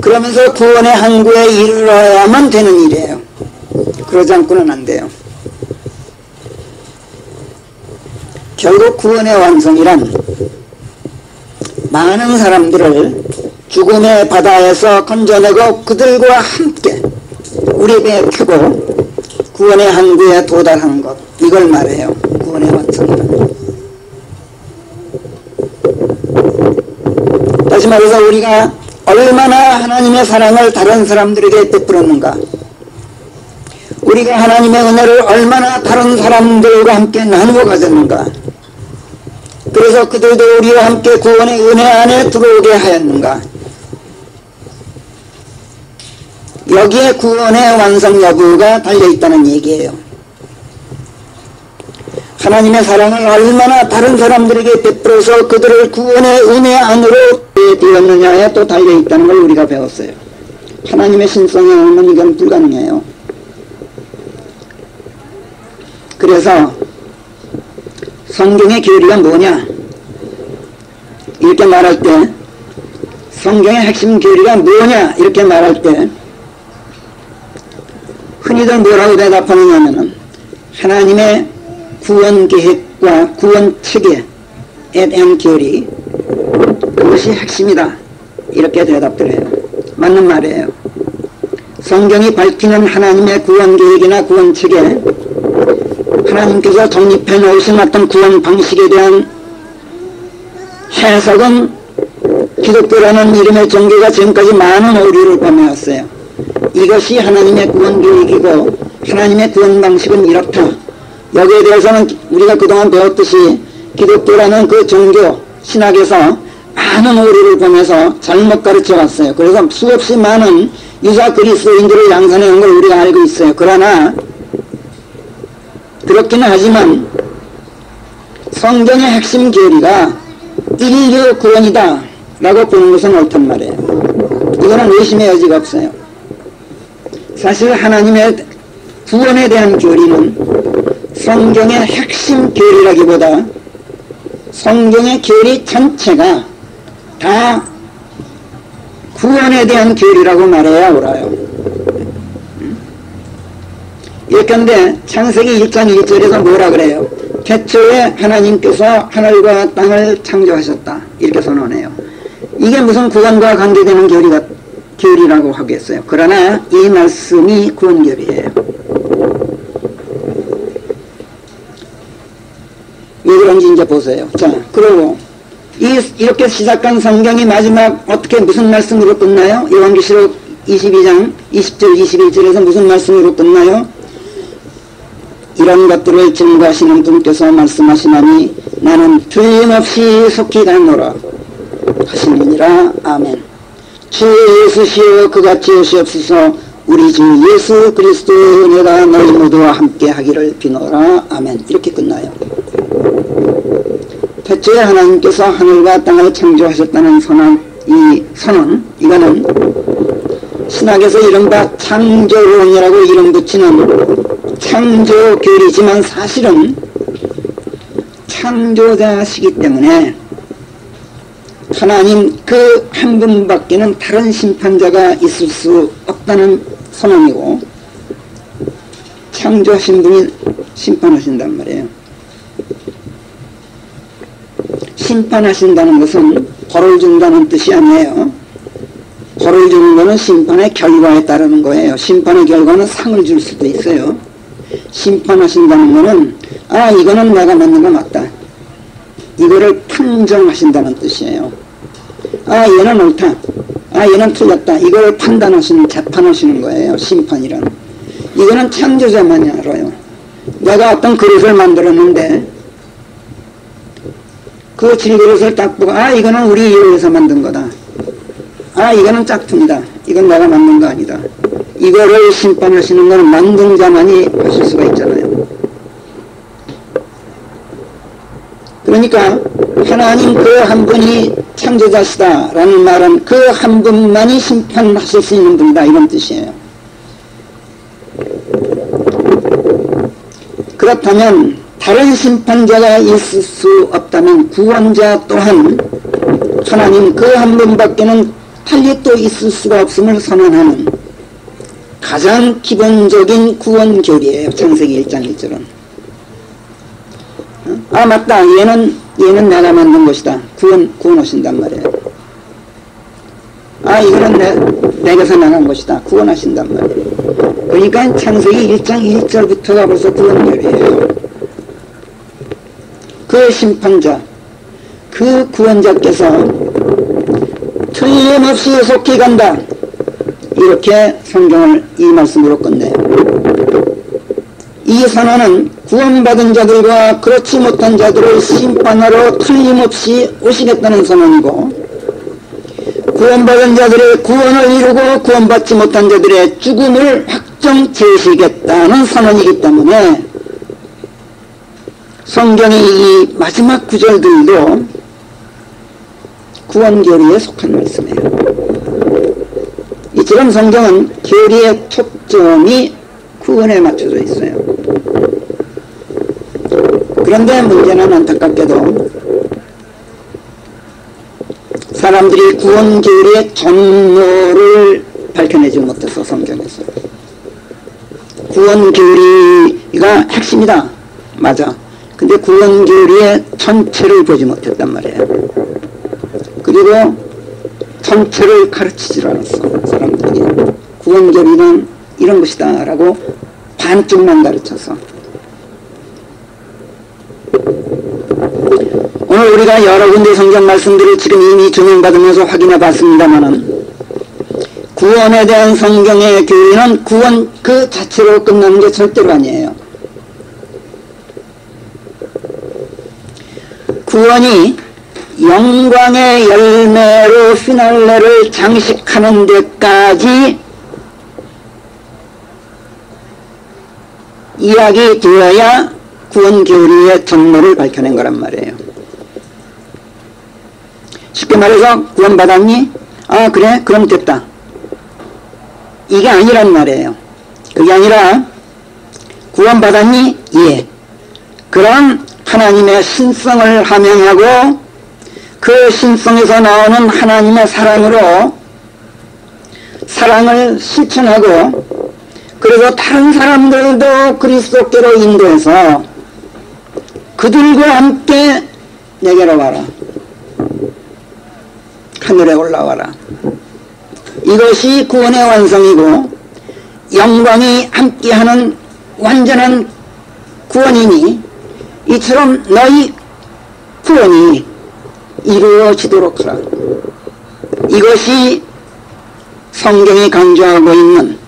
그러면서 구원의 항구에 이르러야만 되는 일이에요. 그러지 않고는 안 돼요. 결국 구원의 완성이란 많은 사람들을 죽음의 바다에서 건져내고 그들과 함께 우리 배에 타고 구원의 항구에 도달한 것, 이걸 말해요. 구원의 완성이라는. 다시 말해서 우리가 얼마나 하나님의 사랑을 다른 사람들에게 베풀었는가, 우리가 하나님의 은혜를 얼마나 다른 사람들과 함께 나누어 가졌는가, 그래서 그들도 우리와 함께 구원의 은혜 안에 들어오게 하였는가, 여기에 구원의 완성 여부가 달려있다는 얘기예요. 하나님의 사랑을 얼마나 다른 사람들에게 베풀어서 그들을 구원의 은혜 안으로 되었느냐에 또 달려있다는 걸 우리가 배웠어요. 하나님의 신성에 오면 이건 불가능해요. 그래서 성경의 교리가 뭐냐 이렇게 말할 때, 성경의 핵심 교리가 뭐냐 이렇게 말할 때 흔히들 뭐라고 대답하느냐면은 하나님의 구원 계획과 구원 체계에 대한 교리, 그것이 핵심이다 이렇게 대답들 해요. 맞는 말이에요. 성경이 밝히는 하나님의 구원 계획이나 구원 체계, 하나님께서 독립해 놓으신 어떤 구원 방식에 대한 해석은 기독교라는 이름의 종교가 지금까지 많은 오류를 범해왔어요. 이것이 하나님의 구원 계획이고 하나님의 구원 방식은 이렇다. 여기에 대해서는 우리가 그동안 배웠듯이 기독교라는 그 종교 신학에서 많은 오류를 범해서 잘못 가르쳐 왔어요. 그래서 수없이 많은 유사 그리스도인들을 양산해 온 걸 우리가 알고 있어요. 그러나 그렇기는 하지만 성경의 핵심 교리가 인류 구원이다 라고 보는 것은 옳단 말이에요. 이거는 의심의 여지가 없어요. 사실 하나님의 구원에 대한 교리는 성경의 핵심 교리라기보다 성경의 교리 전체가 다 구원에 대한 교리라고 말해야 옳아요. 예컨대 창세기 1장 1절에서 뭐라 그래요? 태초에 하나님께서 하늘과 땅을 창조하셨다 이렇게 선언해요. 이게 무슨 구원과 관계되는 교리라고 하겠어요. 그러나 이 말씀이 구원교리예요. 왜 그런지 이제 보세요. 자, 그리고 이렇게 시작한 성경이 마지막 어떻게 무슨 말씀으로 끝나요? 요한계시록 22장 20절 21절에서 무슨 말씀으로 끝나요? 이런 것들을 증거하시는 분께서 말씀하시나니 나는 틀림없이 속히 가노라 하시느니라. 아멘. 주 예수시여 그같이 오시옵소서. 우리 주 예수 그리스도의 은혜가 너희 모두와 함께 하기를 비노라. 아멘. 이렇게 끝나요. 태초에 하나님께서 하늘과 땅을 창조하셨다는 선언, 이거는 신학에서 이른바 창조론이라고 이름 붙이는 창조교리지만 사실은 창조자시기 때문에 하나님 그 한 분밖에는 다른 심판자가 있을 수 없다는 선언이고, 창조하신 분이 심판하신단 말이에요. 심판하신다는 것은 벌을 준다는 뜻이 아니에요. 벌을 주는 것은 심판의 결과에 따르는 거예요. 심판의 결과는 상을 줄 수도 있어요. 심판하신다는 것은 이거는 내가 맞는 거 맞다, 이거를 판정하신다는 뜻이에요. 얘는 옳다, 얘는 틀렸다, 이걸 판단하시는, 재판하시는 거예요. 심판이란 이거는 창조자만이 알아요. 내가 어떤 그릇을 만들었는데 그 질그릇을 딱 보고 이거는 우리 일을 위해서 만든 거다, 이거는 짝퉁이다, 이건 내가 만든 거 아니다, 이거를 심판하시는 건 만든 자만이 하실 수가 있잖아요. 그러니까 하나님 그 한 분이 창조자시다 라는 말은 그 한 분만이 심판하실 수 있는 분이다 이런 뜻이에요. 그렇다면 다른 심판자가 있을 수 없다면 구원자 또한 하나님 그 한 분밖에는 달리 또 있을 수가 없음을 선언하는 가장 기본적인 구원 교리예요. 창세기 1장 1절은. 맞다, 얘는 내가 만든 것이다, 구원하신단 말이에요. 이거는 내게서 나간 것이다, 구원하신단 말이에요. 그러니까 창세기 1장 1절부터가 벌써 구원결이에요. 그 심판자, 그 구원자께서 틀림없이 속히 간다. 이렇게 성경을 이 말씀으로 끝내요. 이 선언은 구원받은 자들과 그렇지 못한 자들을 심판하러 틀림없이 오시겠다는 선언이고, 구원받은 자들의 구원을 이루고 구원받지 못한 자들의 죽음을 확정 지으시겠다는 선언이기 때문에 성경의 이 마지막 구절들도 구원 교리에 속한 말씀이에요. 이처럼 성경은 교리의 초점이 구원에 맞춰져 있어요. 그런데 문제는 안타깝게도 사람들이 구원 교리의 전모를 밝혀내지 못해서 성경에서 구원 교리가 핵심이다. 맞아. 근데 구원 교리의 전체를 보지 못했단 말이에요. 그리고 전체를 가르치질 않았어. 사람들이 구원 교리는 이런 것이다 라고 반쪽만 가르쳐서. 오늘 우리가 여러 군데 성경 말씀들을 지금 이미 조명받으면서 확인해 봤습니다만은, 구원에 대한 성경의 교리는 구원 그 자체로 끝나는 게 절대로 아니에요. 구원이 영광의 열매로 피날레를 장식하는 데까지 이야기 되어야 구원 교리의 전모를 밝혀낸 거란 말이에요. 쉽게 말해서 구원받았니? 아 그래? 그럼 됐다. 이게 아니란 말이에요. 그게 아니라 구원받았니? 예. 그럼 하나님의 신성을 함양하고 그 신성에서 나오는 하나님의 사랑으로 사랑을 실천하고, 그래서 다른 사람들도 그리스도께로 인도해서 그들과 함께 내게로 와라. 하늘에 올라와라. 이것이 구원의 완성이고 영광이 함께하는 완전한 구원이니, 이처럼 너희 구원이 이루어지도록 하라. 이것이 성경이 강조하고 있는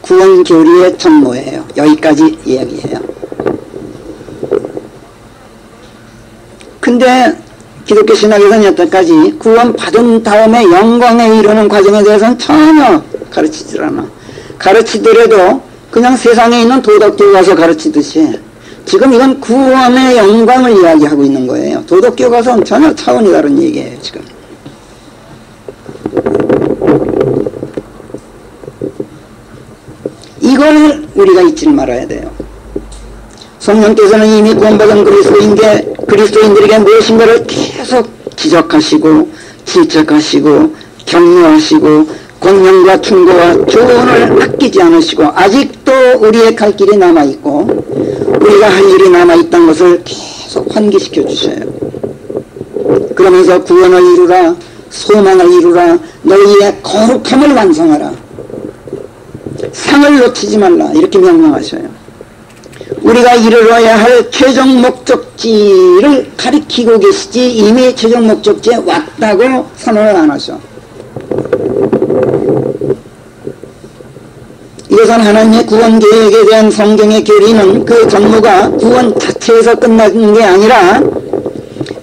구원 교리의 전모예요. 여기까지 이야기해요. 근데 기독교 신학에서는 여태까지 구원 받은 다음에 영광에 이르는 과정에 대해서는 전혀 가르치질 않아. 가르치더라도 그냥 세상에 있는 도덕교 가서 가르치듯이, 지금 이건 구원의 영광을 이야기하고 있는 거예요. 도덕교 가서는 전혀 차원이 다른 얘기예요. 지금 이걸 우리가 잊지 말아야 돼요. 성령께서는 이미 구원받은 그리스도인들에게 무엇인가를 계속 지적하시고 질책하시고 격려하시고 권면과 충고와 조언을 아끼지 않으시고, 아직도 우리의 갈 길이 남아있고 우리가 할 일이 남아있다는 것을 계속 환기시켜 주셔요. 그러면서 구원을 이루라, 소망을 이루라, 너희의 거룩함을 완성하라, 상을 놓치지 말라, 이렇게 명령하셔요. 우리가 이르러야 할 최종 목적지를 가리키고 계시지, 이미 최종 목적지에 왔다고 선언을 안 하셔. 이것은 하나님의 구원 계획에 대한 성경의 교리는 그 전모가 구원 자체에서 끝나는 게 아니라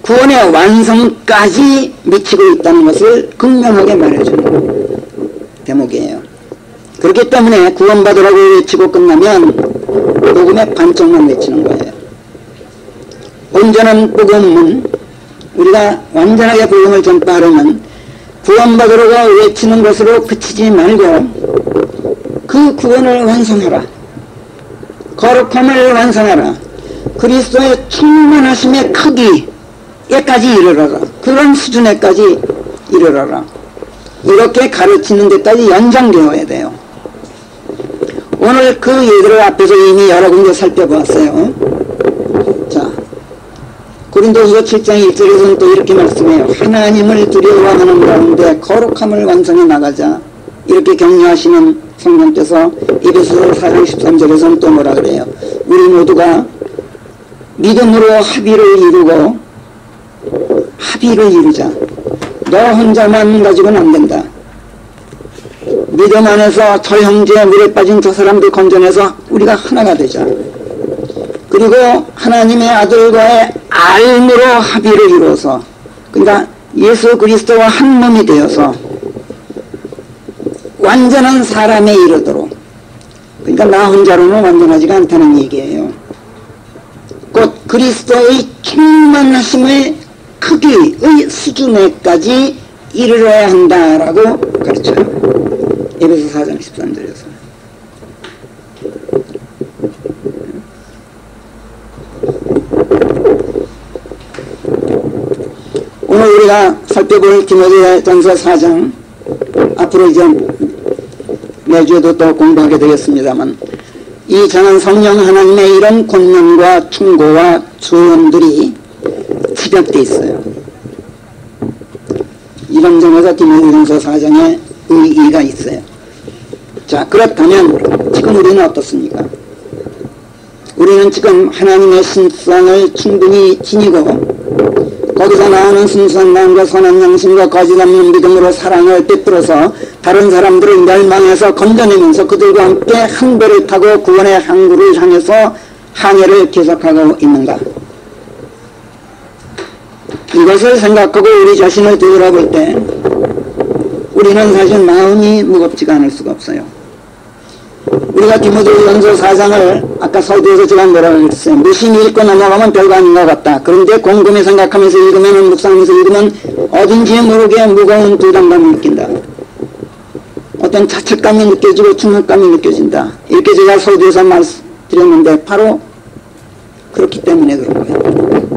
구원의 완성까지 미치고 있다는 것을 극명하게 말해주는 대목이에요. 그렇기 때문에 구원받으라고 외치고 끝나면 복음의 반쪽만 외치는 거예요. 온전한 복음은, 우리가 완전하게 복음을 전파하려면 구원받으라고 외치는 것으로 그치지 말고 그 구원을 완성하라, 거룩함을 완성하라, 그리스도의 충만하심의 크기에까지 이르러라, 그런 수준에까지 이르러라, 이렇게 가르치는 데까지 연장되어야 돼요. 오늘 그 얘기를 앞에서 이미 여러 군데 살펴보았어요. 자, 고린도후서 7장 1절에서는 또 이렇게 말씀해요. 하나님을 두려워하는 가운데 거룩함을 완성해 나가자, 이렇게 격려하시는 성령께서 에베소서 4장 13절에서는 또 뭐라 그래요? 우리 모두가 믿음으로 합의를 이루자. 너 혼자만 가지고는 안 된다. 믿음 안에서 저 형제, 물에 빠진 저 사람들 건져내서 우리가 하나가 되자. 그리고 하나님의 아들과의 알므로 합의를 이루어서, 그러니까 예수 그리스도와 한 몸이 되어서 완전한 사람에 이르도록, 그러니까 나 혼자로는 완전하지가 않다는 얘기예요. 곧 그리스도의 충만하심의 크기의 수준에까지 이르러야 한다라고 가르쳐요. 에베소 4장 13절에서. 오늘 우리가 살펴볼 디모데전서 4장, 앞으로 이제 매주에도 또 공부하게 되겠습니다만, 이 전한 성령 하나님의 이런 권면과 충고와 조언들이 집약되어 있어요. 이런 점에서 디모데전서 4장에 의의가 있어요. 자, 그렇다면 지금 우리는 어떻습니까? 우리는 지금 하나님의 신성을 충분히 지니고 거기서 나오는 순수한 마음과 선한 양심과 거짓 없는 믿음으로 사랑을 베풀어서 다른 사람들을 멸망해서 건져내면서 그들과 함께 한 배를 타고 구원의 항구를 향해서 항해를 계속하고 있는가? 이것을 생각하고 우리 자신을 되돌아볼 때 우리는 사실 마음이 무겁지가 않을 수가 없어요. 우리가 디모데전서 4장을 아까 서두에서 제가 뭐라고 그랬어요. 무심히 읽고 넘어가면 별거 아닌 것 같다. 그런데 곰곰이 생각하면서 읽으면, 묵상하면서 읽으면 어딘지 모르게 무거운 부담감을 느낀다. 어떤 자책감이 느껴지고 충격감이 느껴진다. 이렇게 제가 서두에서 말씀드렸는데 바로 그렇기 때문에 그런 거예요.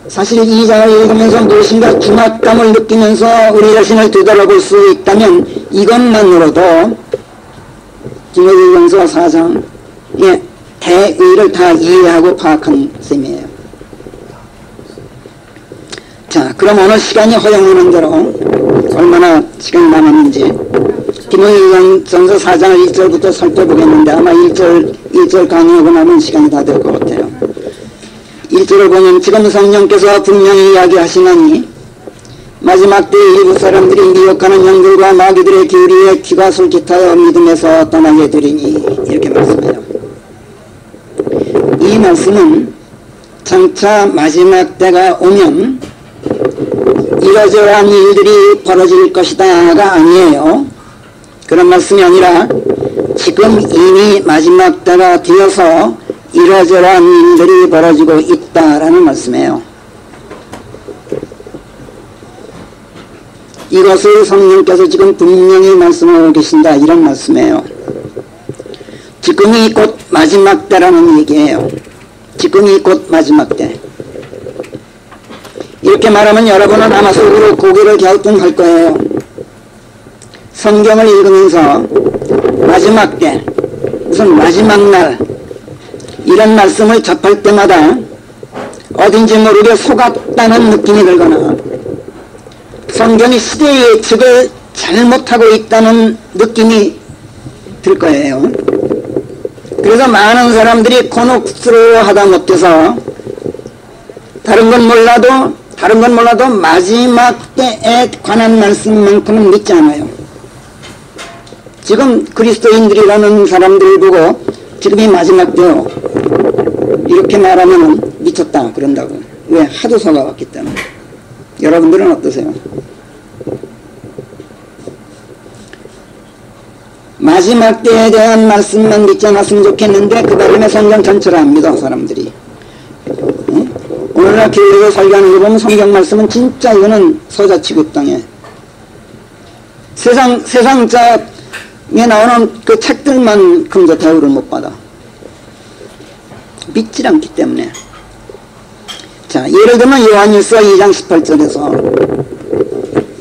사실 이 장을 읽으면서 무엇인가 중압감을 느끼면서 우리 자신을 되돌아볼 수 있다면 이것만으로도 디모데전서 4장의 대의를 다 이해하고 파악한 셈이에요. 자, 그럼 오늘 시간이 허용하는 대로 얼마나 시간이 남았는지 디모데전서 4장을 1절부터 살펴보겠는데 아마 1절 강의하고 나면 시간이 다 될 것 같아요. 1절을 보면 지금 성령께서 분명히 이야기하시나니 마지막 때 일부 사람들이 미혹하는 영들과 마귀들의 기울이에 귀가 솔깃하여 믿음에서 떠나게 되리니 이렇게 말씀해요. 이 말씀은 장차 마지막 때가 오면 이러저러한 일들이 벌어질 것이다가 아니에요. 그런 말씀이 아니라 지금 이미 마지막 때가 되어서 이러저러한 일들이 벌어지고 있다라는 말씀이에요. 이것을 성령께서 지금 분명히 말씀하고 계신다 이런 말씀이에요. 지금이 곧 마지막 때라는 얘기예요. 지금이 곧 마지막 때. 이렇게 말하면 여러분은 아마 속으로 고개를 갸우뚱할 거예요. 성경을 읽으면서 마지막 때, 무슨 마지막 날 이런 말씀을 접할 때마다 어딘지 모르게 속았다는 느낌이 들거나 성경이 시대의 예측을 잘못하고 있다는 느낌이 들 거예요. 그래서 많은 사람들이 곤혹스러워하다 못해서 다른 건 몰라도 마지막 때에 관한 말씀만큼은 믿지 않아요. 지금 그리스도인들이라는 사람들을 보고 지금이 마지막 때요 이렇게 말하면 미쳤다 그런다고. 왜? 하도 속아왔기 때문에. 여러분들은 어떠세요? 마지막 때에 대한 말씀만 믿지 않았으면 좋겠는데 그 바람에 성경 전체를 안 믿어 사람들이. 응? 오늘날 교회에서 설교하는 거 보면 성경 말씀은 진짜 이거는 서자 취급당해. 세상자에 나오는 그 책들만큼 저 대우를 못 받아. 믿질 않기 때문에. 자, 예를 들면 요한일서 2장 18절에서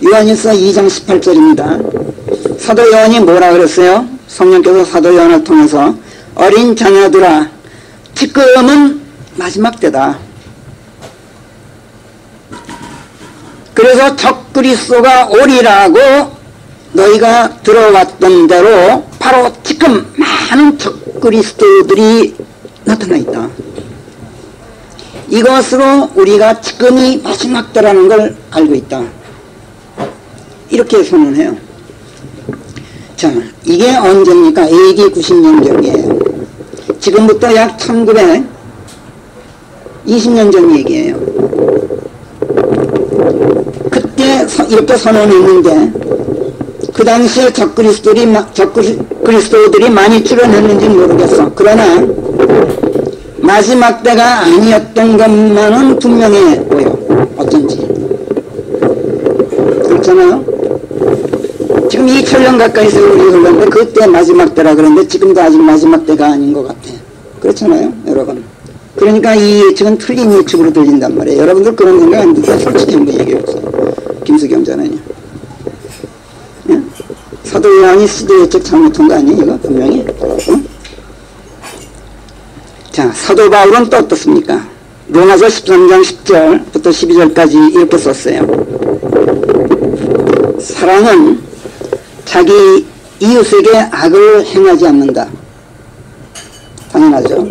요한일서 2장 18절입니다. 사도 요한이 뭐라 그랬어요? 성령께서 사도 요한을 통해서 어린 자녀들아 지금은 마지막 때다. 그래서 적그리스도가 오리라고 너희가 들어왔던 대로 바로 지금 많은 적그리스도들이 나타나 있다. 이것으로 우리가 지금이 마지막 때라는 걸 알고 있다. 이렇게 선언해요. 자, 이게 언제입니까? AD 90년경이에요. 지금부터 약 1920년 전 얘기예요. 그때 이렇게 선언했는데 그 당시에 적그리스도들이 많이 출현했는지 모르겠어. 그러나 마지막 때가 아니었던 것만은 분명해 보여. 어쩐지. 그렇잖아요? 지금 2000년 가까이 세월이 흘렀는데 그때 마지막 때라 그러는데 지금도 아직 마지막 때가 아닌 것 같아. 그렇잖아요, 여러분? 그러니까 이 예측은 틀린 예측으로 들린단 말이에요. 여러분들 그런 생각 안 드세요? 솔직히 한번 얘기해보세요. 김수경 전원이. 예? 사도 요한이 시대 예측 잘못한 거 아니에요? 이거 분명히? 응? 자, 사도 바울은 또 어떻습니까? 로마서 13장 10절부터 12절까지 이렇게 썼어요. 사랑은 자기 이웃에게 악을 행하지 않는다. 당연하죠.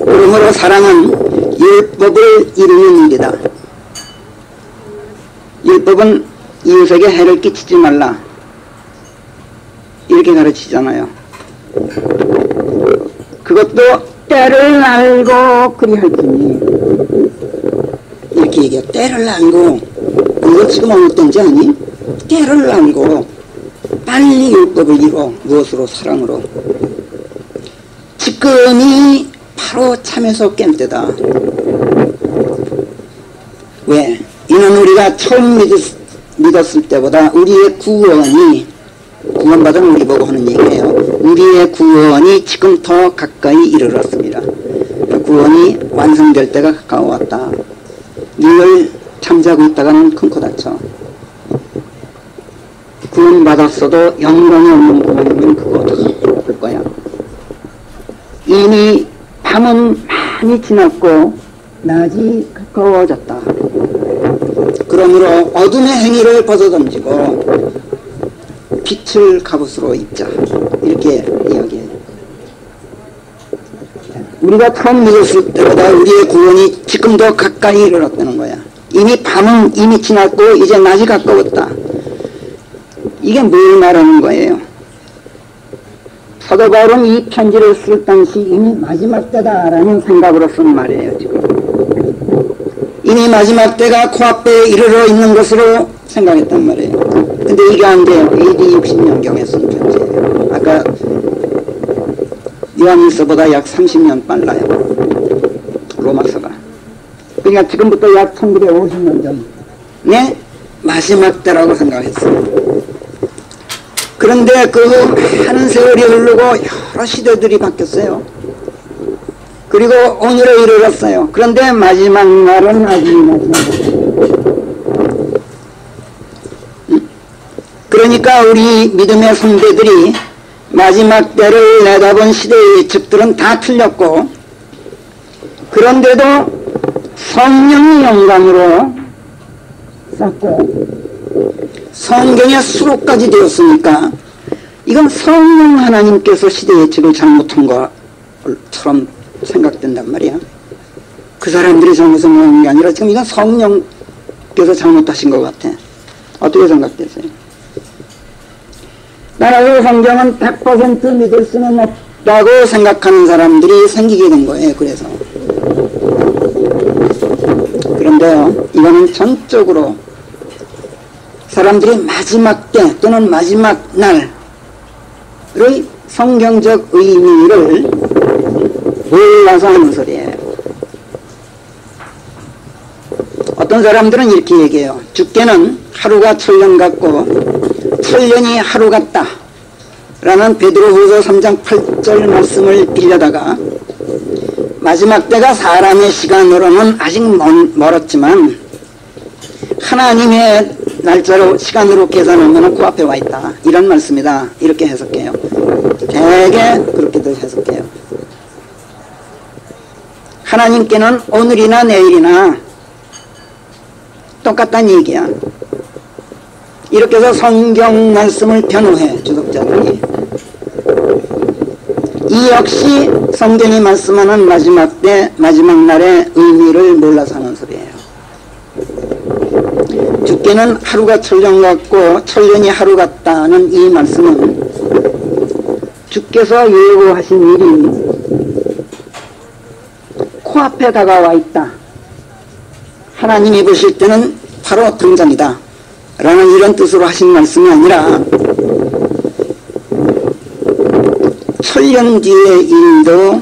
그러므로 사랑은 율법을 이루는 일이다. 율법은 이웃에게 해를 끼치지 말라. 이렇게 가르치잖아요. 그것도 때를 알고 그리할지니. 이렇게 얘기해요. 때를 알고. 이거 지금 어느 때인지 아니? 때를 알고 빨리 율법을 이뤄. 무엇으로? 사랑으로. 지금이 바로 참에서 깬 때다. 왜? 이는 우리가 처음 믿었을 때보다 우리의 구원받은 우리 보고 하는 얘기예요. 우리의 구원이 지금 더 가까이 이르렀습니다. 구원이 완성될 때가 가까워왔다. 늘 잠자고 있다가는 큰 코 다쳐. 구원받았어도 영광이 없는 구원이면 그거 다 볼 거야. 이미 밤은 많이 지났고 낮이 가까워졌다. 그러므로 어둠의 행위를 벗어던지고 빛을 갑옷으로 입자. 이렇게 이야기해요. 우리가 처음 믿었을 때보다 우리의 구원이 지금 더 가까이 이르렀다는 거야. 이미 밤은 이미 지났고 이제 낮이 가까웠다. 이게 뭘 말하는 거예요? 사도 바울은 이 편지를 쓸 당시 이미 마지막 때다라는 생각으로 쓴 말이에요. 지금 이미 마지막 때가 코앞에 이르러 있는 것으로 생각했단 말이에요. 근데 이게 안 돼요. AD 60년경에 쓴 편지예요. 아까 요한일서보다 약 30년 빨라요. 로마서가. 그러니까 지금부터 약 1950년 전에 마지막 때라고 생각했어요. 그런데 그 많은 세월이 흐르고 여러 시대들이 바뀌었어요. 그리고 오늘에 이르렀어요. 그런데 마지막 날은 아직 마지막. 그러니까 우리 믿음의 선배들이 마지막 때를 내다본 시대의 예측들은 다 틀렸고, 그런데도 성령의 영감으로 쌓고 성경의 수록까지 되었으니까 이건 성령 하나님께서 시대 예측을 잘못한 것처럼 생각된단 말이야. 그 사람들이 잘못한 게 아니라 지금 이건 성령께서 잘못하신 것 같아. 어떻게 생각되세요? 나라의 성경은 100% 믿을 수는 없다고 생각하는 사람들이 생기게 된 거예요. 그래서 그런데요, 이거는 전적으로 사람들이 마지막 때 또는 마지막 날의 성경적 의미를 몰라서 하는 소리예요. 어떤 사람들은 이렇게 얘기해요. 주께는 하루가 천년 같고 천년이 하루 같다 라는 베드로후서 3장 8절 말씀을 빌려다가 마지막 때가 사람의 시간으로는 아직 멀었지만 하나님의 날짜로 시간으로 계산하면 코앞에 와 있다. 이런 말씀이다. 이렇게 해석해요. 되게 그렇게도 해석해요. 하나님께는 오늘이나 내일이나 똑같다는 얘기야. 이렇게 해서 성경 말씀을 변호해 주석자들이. 이 역시 성경이 말씀하는 마지막 때 마지막 날의 의미를 몰라서 하는 소리예요. 주께는 하루가 천년 같고 천년이 하루 같다는 이 말씀은 주께서 예고하신 일이 코앞에 다가와 있다. 하나님이 보실 때는 바로 당장이다 라는 이런 뜻으로 하신 말씀이 아니라 천년 뒤의 일도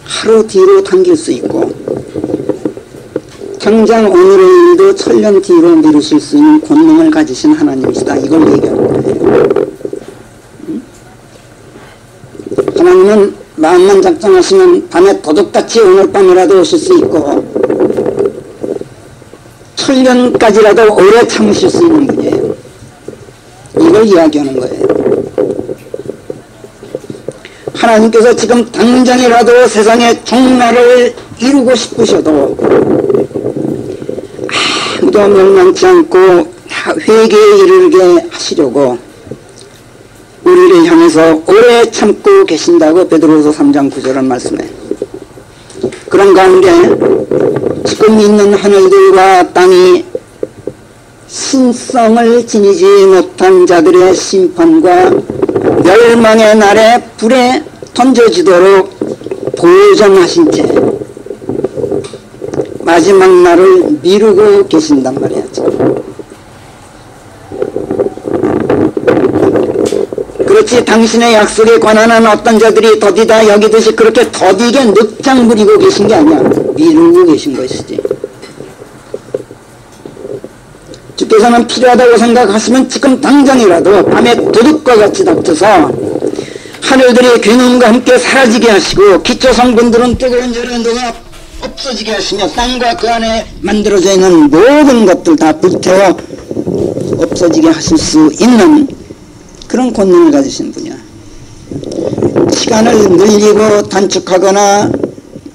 하루 뒤로 당길 수 있고 당장 오늘의 일도 천년 뒤로 미루실 수 있는 권능을 가지신 하나님이시다. 이걸 얘기하는 거예요. 하나님은 마음만 작정하시면 밤에 도둑같이 오늘 밤이라도 오실 수 있고 천년까지라도 오래 참으실 수 있는 분이에요. 이걸 이야기하는 거예요. 하나님께서 지금 당장이라도 세상의 종말을 이루고 싶으셔도 아무도 멸망치 않고 회개에 이르게 하시려고 우리를 향해서 오래 참고 계신다고 베드로서 3장 9절은 말씀해. 그런 가운데 지금 있는 하늘들과 땅이 신성을 지니지 못한 자들의 심판과 멸망의 날에 불에 던져지도록 보존하신 채 마지막 날을 미루고 계신단 말이야. 그렇지 당신의 약속에 관한한 어떤 자들이 더디다 여기듯이 그렇게 더디게 늑장 부리고 계신 게 아니야. 미루고 계신 것이지. 주께서는 필요하다고 생각하시면 지금 당장이라도 밤에 도둑과 같이 닥쳐서 하늘들이 귀놈과 함께 사라지게 하시고 기초 성분들은 뜨거운 열의 온도가 없어지게 하시며 땅과 그 안에 만들어져 있는 모든 것들 다 불태워 없어지게 하실 수 있는 그런 권능을 가지신 분이야. 시간을 늘리고 단축하거나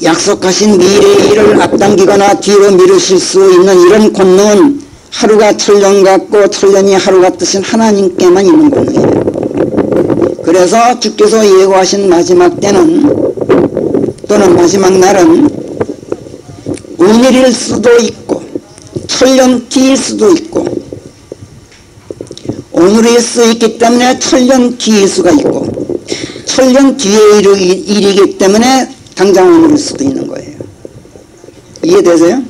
약속하신 미래의 일을 앞당기거나 뒤로 미루실 수 있는 이런 권능은 하루가 천년 같고 천년이 하루 같으신 하나님께만 있는 권능이에요. 그래서 주께서 예고하신 마지막 때는 또는 마지막 날은 오늘일 수도 있고 천년 뒤일 수도 있고 오늘일 수 있기 때문에 천년 뒤일 수가 있고 천년 뒤의 일이기 때문에 당장 오늘일 수도 있는 거예요. 이해되세요?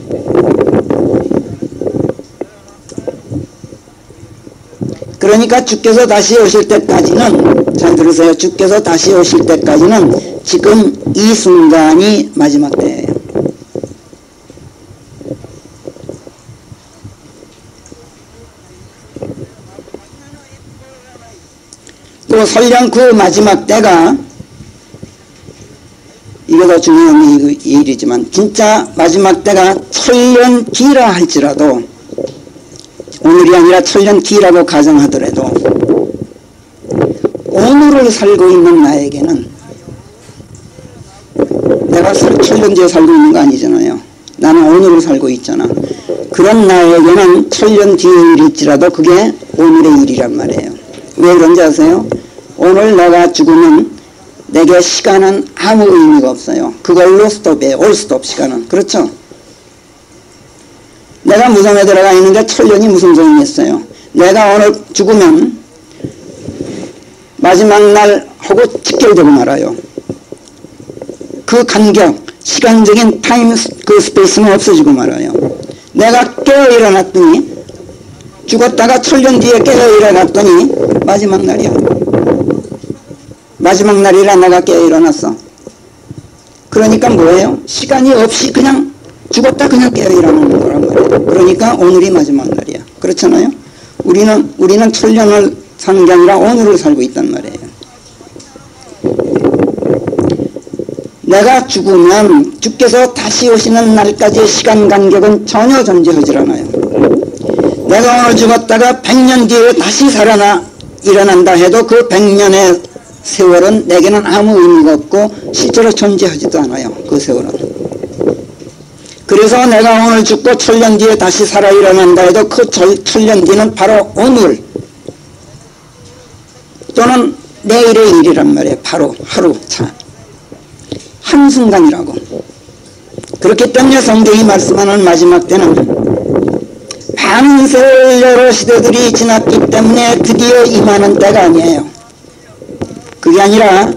그러니까 주께서 다시 오실 때까지는 잘 들으세요. 주께서 다시 오실 때까지는 지금 이 순간이 마지막 때예요. 또 설령 그 마지막 때가 이게 더 중요한 일이지만 진짜 마지막 때가 천년 뒤라 할지라도 오늘이 아니라 천년 뒤라고 가정하더라도 오늘을 살고 있는 나에게는 내가 천년 뒤에 살고 있는 거 아니잖아요. 나는 오늘을 살고 있잖아. 그런 나에게는 천년 뒤의 일일지라도 그게 오늘의 일이란 말이에요. 왜 그런지 아세요? 오늘 내가 죽으면 내게 시간은 아무 의미가 없어요. 그걸로 스톱이에요. 올 스톱 시간은. 그렇죠? 내가 무덤에 들어가 있는데 천년이 무슨 소용이 있어요? 내가 오늘 죽으면 마지막 날 하고 직결되고 말아요. 그 간격, 시간적인 타임 그 스페이스는 없어지고 말아요. 내가 깨어 일어났더니 죽었다가 천년 뒤에 깨어 일어났더니 마지막 날이야. 마지막 날이라 내가 깨어 일어났어. 그러니까 뭐예요? 시간이 없이 그냥 죽었다 그냥 깨어 일어나는 거란 말이에요. 그러니까 오늘이 마지막 날이야. 그렇잖아요? 우리는 천년을 사는 게 아니라 오늘을 살고 있단 말이에요. 내가 죽으면 주께서 다시 오시는 날까지의 시간 간격은 전혀 존재하지 않아요. 내가 오늘 죽었다가 100년 뒤에 다시 일어난다 해도 그 100년의 세월은 내게는 아무 의미가 없고 실제로 존재하지도 않아요. 그 세월은. 그래서 내가 오늘 죽고 천년 뒤에 다시 살아 일어난다 해도 그 천년 뒤는 바로 오늘 또는 내일의 일이란 말이에요. 바로 하루 차 한순간이라고. 그렇기 때문에 성경이 말씀하는 마지막 때는 많은 세월 여러 시대들이 지났기 때문에 드디어 임하는 때가 아니에요. 그게 아니라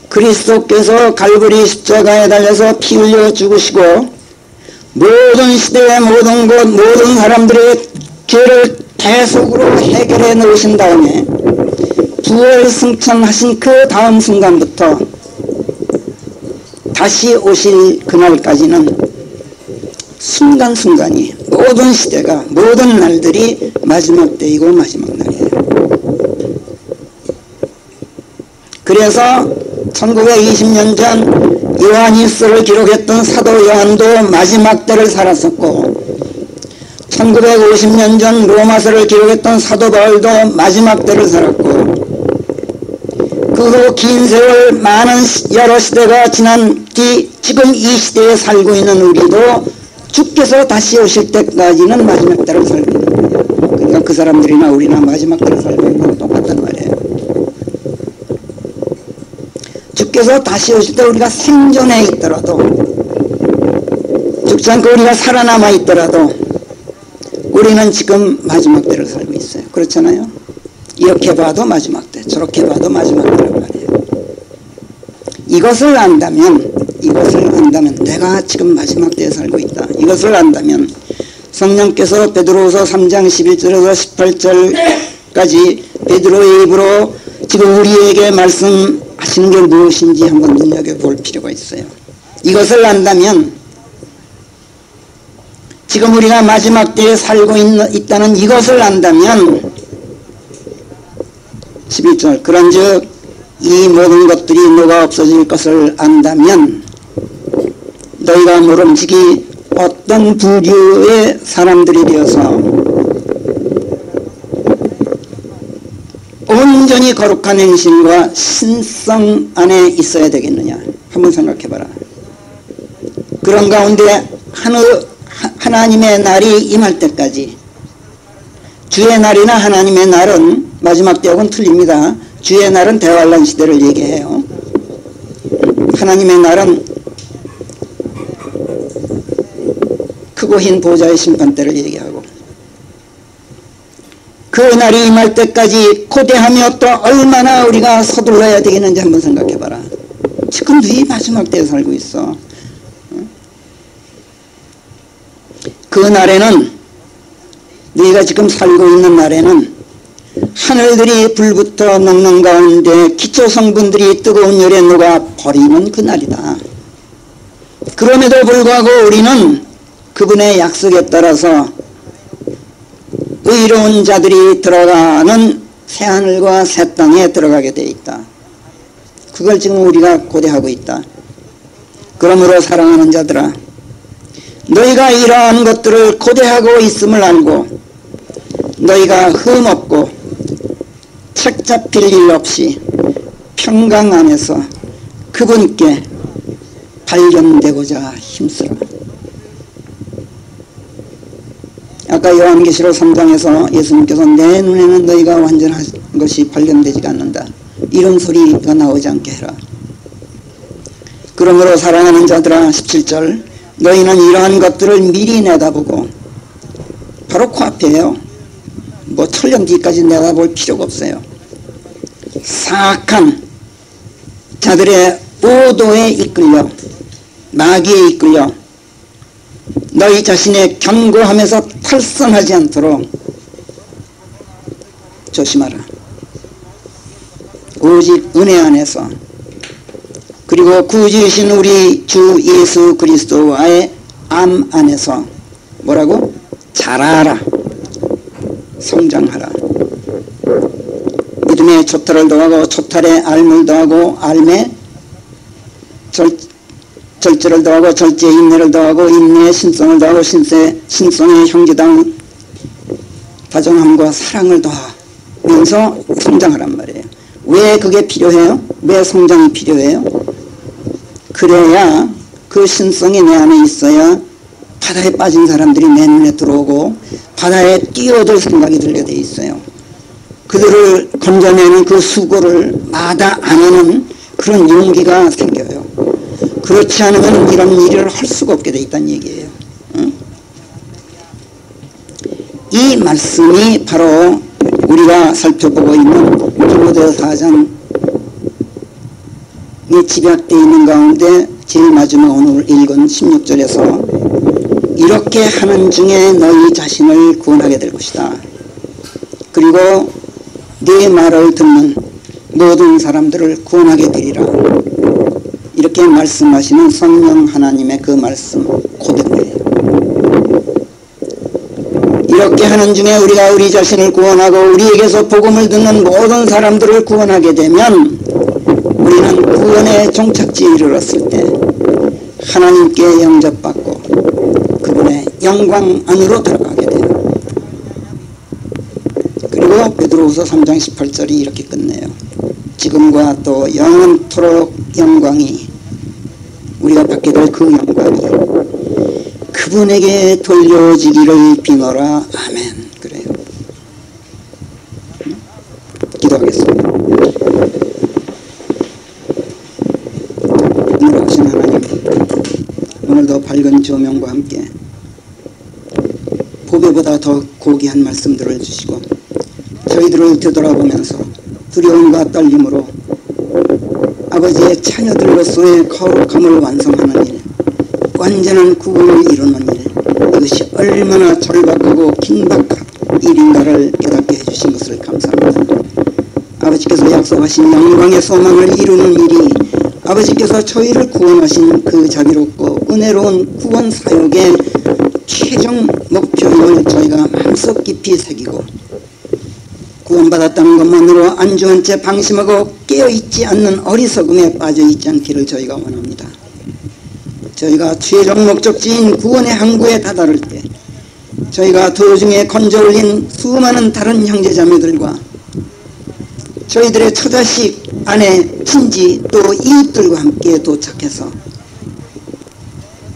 그리스도께서 갈보리 십자가에 달려서 피 흘려 죽으시고 모든 시대의 모든 것 모든 사람들의 죄를 대속으로 해결해 놓으신 다음에 부활 승천하신 그 다음 순간부터 다시 오실 그날까지는 순간순간이 모든 시대가 모든 날들이 마지막 때이고 마지막 날이에요. 그래서 1920년 전 요한일서를 기록했던 사도 요한도 마지막 때를 살았었고 1950년 전 로마서를 기록했던 사도 바울도 마지막 때를 살았고 그 후 긴 세월 많은 여러 시대가 지난 뒤 지금 이 시대에 살고 있는 우리도 주께서 다시 오실 때까지는 마지막 때를 살고 있는 거예요. 그러니까 그 사람들이나 우리나 마지막 때를 살고 있는 건 똑같단 말이에요. 주께서 다시 오실 때 우리가 생존해 있더라도 죽지 않고 우리가 살아남아 있더라도 우리는 지금 마지막 때를 살고 있어요. 그렇잖아요. 이렇게 봐도 마지막 때 저렇게 봐도 마지막 때란 말이에요. 이것을 안다면 내가 지금 마지막 때에 살고 있다. 이것을 안다면 성령께서 베드로후서 3장 11절에서 18절까지 베드로의 입으로 지금 우리에게 말씀하시는 게 무엇인지 한번 눈여겨볼 필요가 있어요. 이것을 안다면 지금 우리가 마지막 때에 살고 있다는 이것을 안다면 11절 그런즉 이 모든 것들이 너가 없어질 것을 안다면 너희가 모름지기 어떤 부류의 사람들이 되어서 온전히 거룩한 행실과 신성 안에 있어야 되겠느냐. 한번 생각해봐라. 그런 가운데 하나님의 날이 임할 때까지 주의 날이나 하나님의 날은 마지막 때하고는 틀립니다. 주의 날은 대환란 시대를 얘기해요. 하나님의 날은 크고 흰 보좌의 심판대를 얘기하고 그 날이 임할 때까지 고대하며 또 얼마나 우리가 서둘러야 되겠는지 한번 생각해봐라. 지금도 이 마지막 때에 살고 있어. 그 날에는 너희가 지금 살고 있는 날에는 하늘들이 불부터 녹는 가운데 기초성분들이 뜨거운 열에 녹아 버리는 그 날이다. 그럼에도 불구하고 우리는 그분의 약속에 따라서 의로운 자들이 들어가는 새하늘과 새 땅에 들어가게 되어 있다. 그걸 지금 우리가 고대하고 있다. 그러므로 사랑하는 자들아, 너희가 이러한 것들을 고대하고 있음을 알고 너희가 흠없고 책 잡힐 일 없이 평강 안에서 그분께 발견되고자 힘쓰라. 아까 요한계시록 3장에서 예수님께서 내 눈에는 너희가 완전한 것이 발견되지가 않는다. 이런 소리가 나오지 않게 해라. 그러므로 사랑하는 자들아 17절 너희는 이러한 것들을 미리 내다보고 바로 코앞이에요. 뭐 천년 뒤까지 내다볼 필요가 없어요. 사악한 자들의 오도에 이끌려 마귀에 이끌려 너희 자신의 견고함에서 탈선하지 않도록 조심하라. 오직 은혜 안에서 그리고 구주이신 우리 주 예수 그리스도와의 암 안에서 뭐라고? 자라라. 성장하라. 믿음의 초탈을 더하고 초탈에 알물 더하고 알매 절제를 더하고 절제에 인내를 더하고 인내에 신성을 더하고 신성에 형제당 다정함과 사랑을 더하면서 성장하란 말이에요. 왜 그게 필요해요? 왜 성장이 필요해요? 그래야 그 신성이 내 안에 있어야 바다에 빠진 사람들이 내 눈에 들어오고 바다에 뛰어들 생각이 들게 돼 있어요. 그들을 건져내는 그 수고를 마다 안 하는 그런 용기가 생겨요. 그렇지 않으면 이런 일을 할 수가 없게 돼 있다는 얘기예요. 이 말씀이 바로 우리가 살펴보고 있는 디모데 4장에 집약되어 있는 가운데 제일 마지막 오늘 읽은 16절에서 이렇게 하는 중에 너희 자신을 구원하게 될 것이다. 그리고 네 말을 듣는 모든 사람들을 구원하게 되리라. 이렇게 말씀하시는 성령 하나님의 그 말씀 고백이에요. 이렇게 하는 중에 우리가 우리 자신을 구원하고 우리에게서 복음을 듣는 모든 사람들을 구원하게 되면 우리는 구원의 종착지에 이르렀을 때 하나님께 영접받고 그분의 영광 안으로 들어가게 돼요. 그리고 베드로후서 3장 18절이 이렇게 끝내요. 지금과 또 영원토록 영광이 우리가 받게 될 그 영광이 그분에게 돌려지기를 비노라. 아멘. 그래요. 기도하겠습니다. 인도하신 하나님, 오늘도 밝은 조명과 함께 보배보다 더 고귀한 말씀들을 주시고 저희들을 되돌아보면서 두려움과 떨림으로 아버지의 자녀들로서의 거룩함을 완성하는 일, 완전한 구원을 이루는 일, 이것이 얼마나 절박하고 긴박한 일인가를 깨닫게 해주신 것을 감사합니다. 아버지께서 약속하신 영광의 소망을 이루는 일이 아버지께서 저희를 구원하신 그 자비롭고 은혜로운 구원 사역의 최종 목표임을 저희가 마음속 깊이 새기고 구원받았다는 것만으로 안주한 채 방심하고 깨어있지 않는 어리석음에 빠져있지 않기를 저희가 원합니다. 저희가 최종 목적지인 구원의 항구에 다다를 때 저희가 도중에 건져 올린 수많은 다른 형제자매들과 저희들의 처자식, 아내, 친지 또 이웃들과 함께 도착해서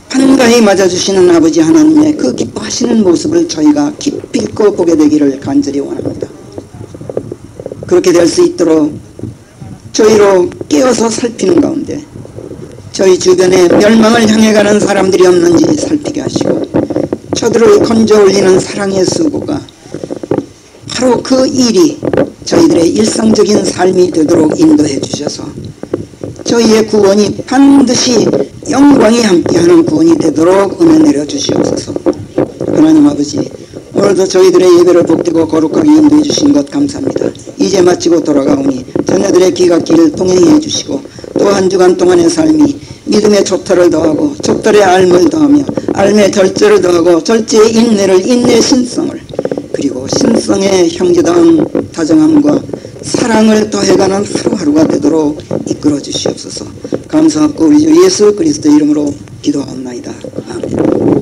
한가히 맞아주시는 아버지 하나님의 그 기뻐하시는 모습을 저희가 기필코 보게 되기를 간절히 원합니다. 그렇게 될 수 있도록 저희로 깨어서 살피는 가운데 저희 주변에 멸망을 향해 가는 사람들이 없는지 살피게 하시고 저들을 건져 올리는 사랑의 수고가 바로 그 일이 저희들의 일상적인 삶이 되도록 인도해 주셔서 저희의 구원이 반드시 영광이 함께하는 구원이 되도록 은혜 내려 주시옵소서. 하나님 아버지, 오늘도 저희들의 예배를 복되고 거룩하게 인도해 주신 것 감사합니다. 이제 마치고 돌아가오니 자녀들의 귀갓길을 동행해 주시고 또 한 주간 동안의 삶이 믿음의 촛털을 더하고 촛털의 알을 더하며 알의 절제를 더하고 절제의 인내를 인내의 신성을 그리고 신성의 형제다운 다정함과 사랑을 더해가는 하루하루가 되도록 이끌어 주시옵소서. 감사하고 우리 주 예수 그리스도의 이름으로 기도하옵나이다. 아멘.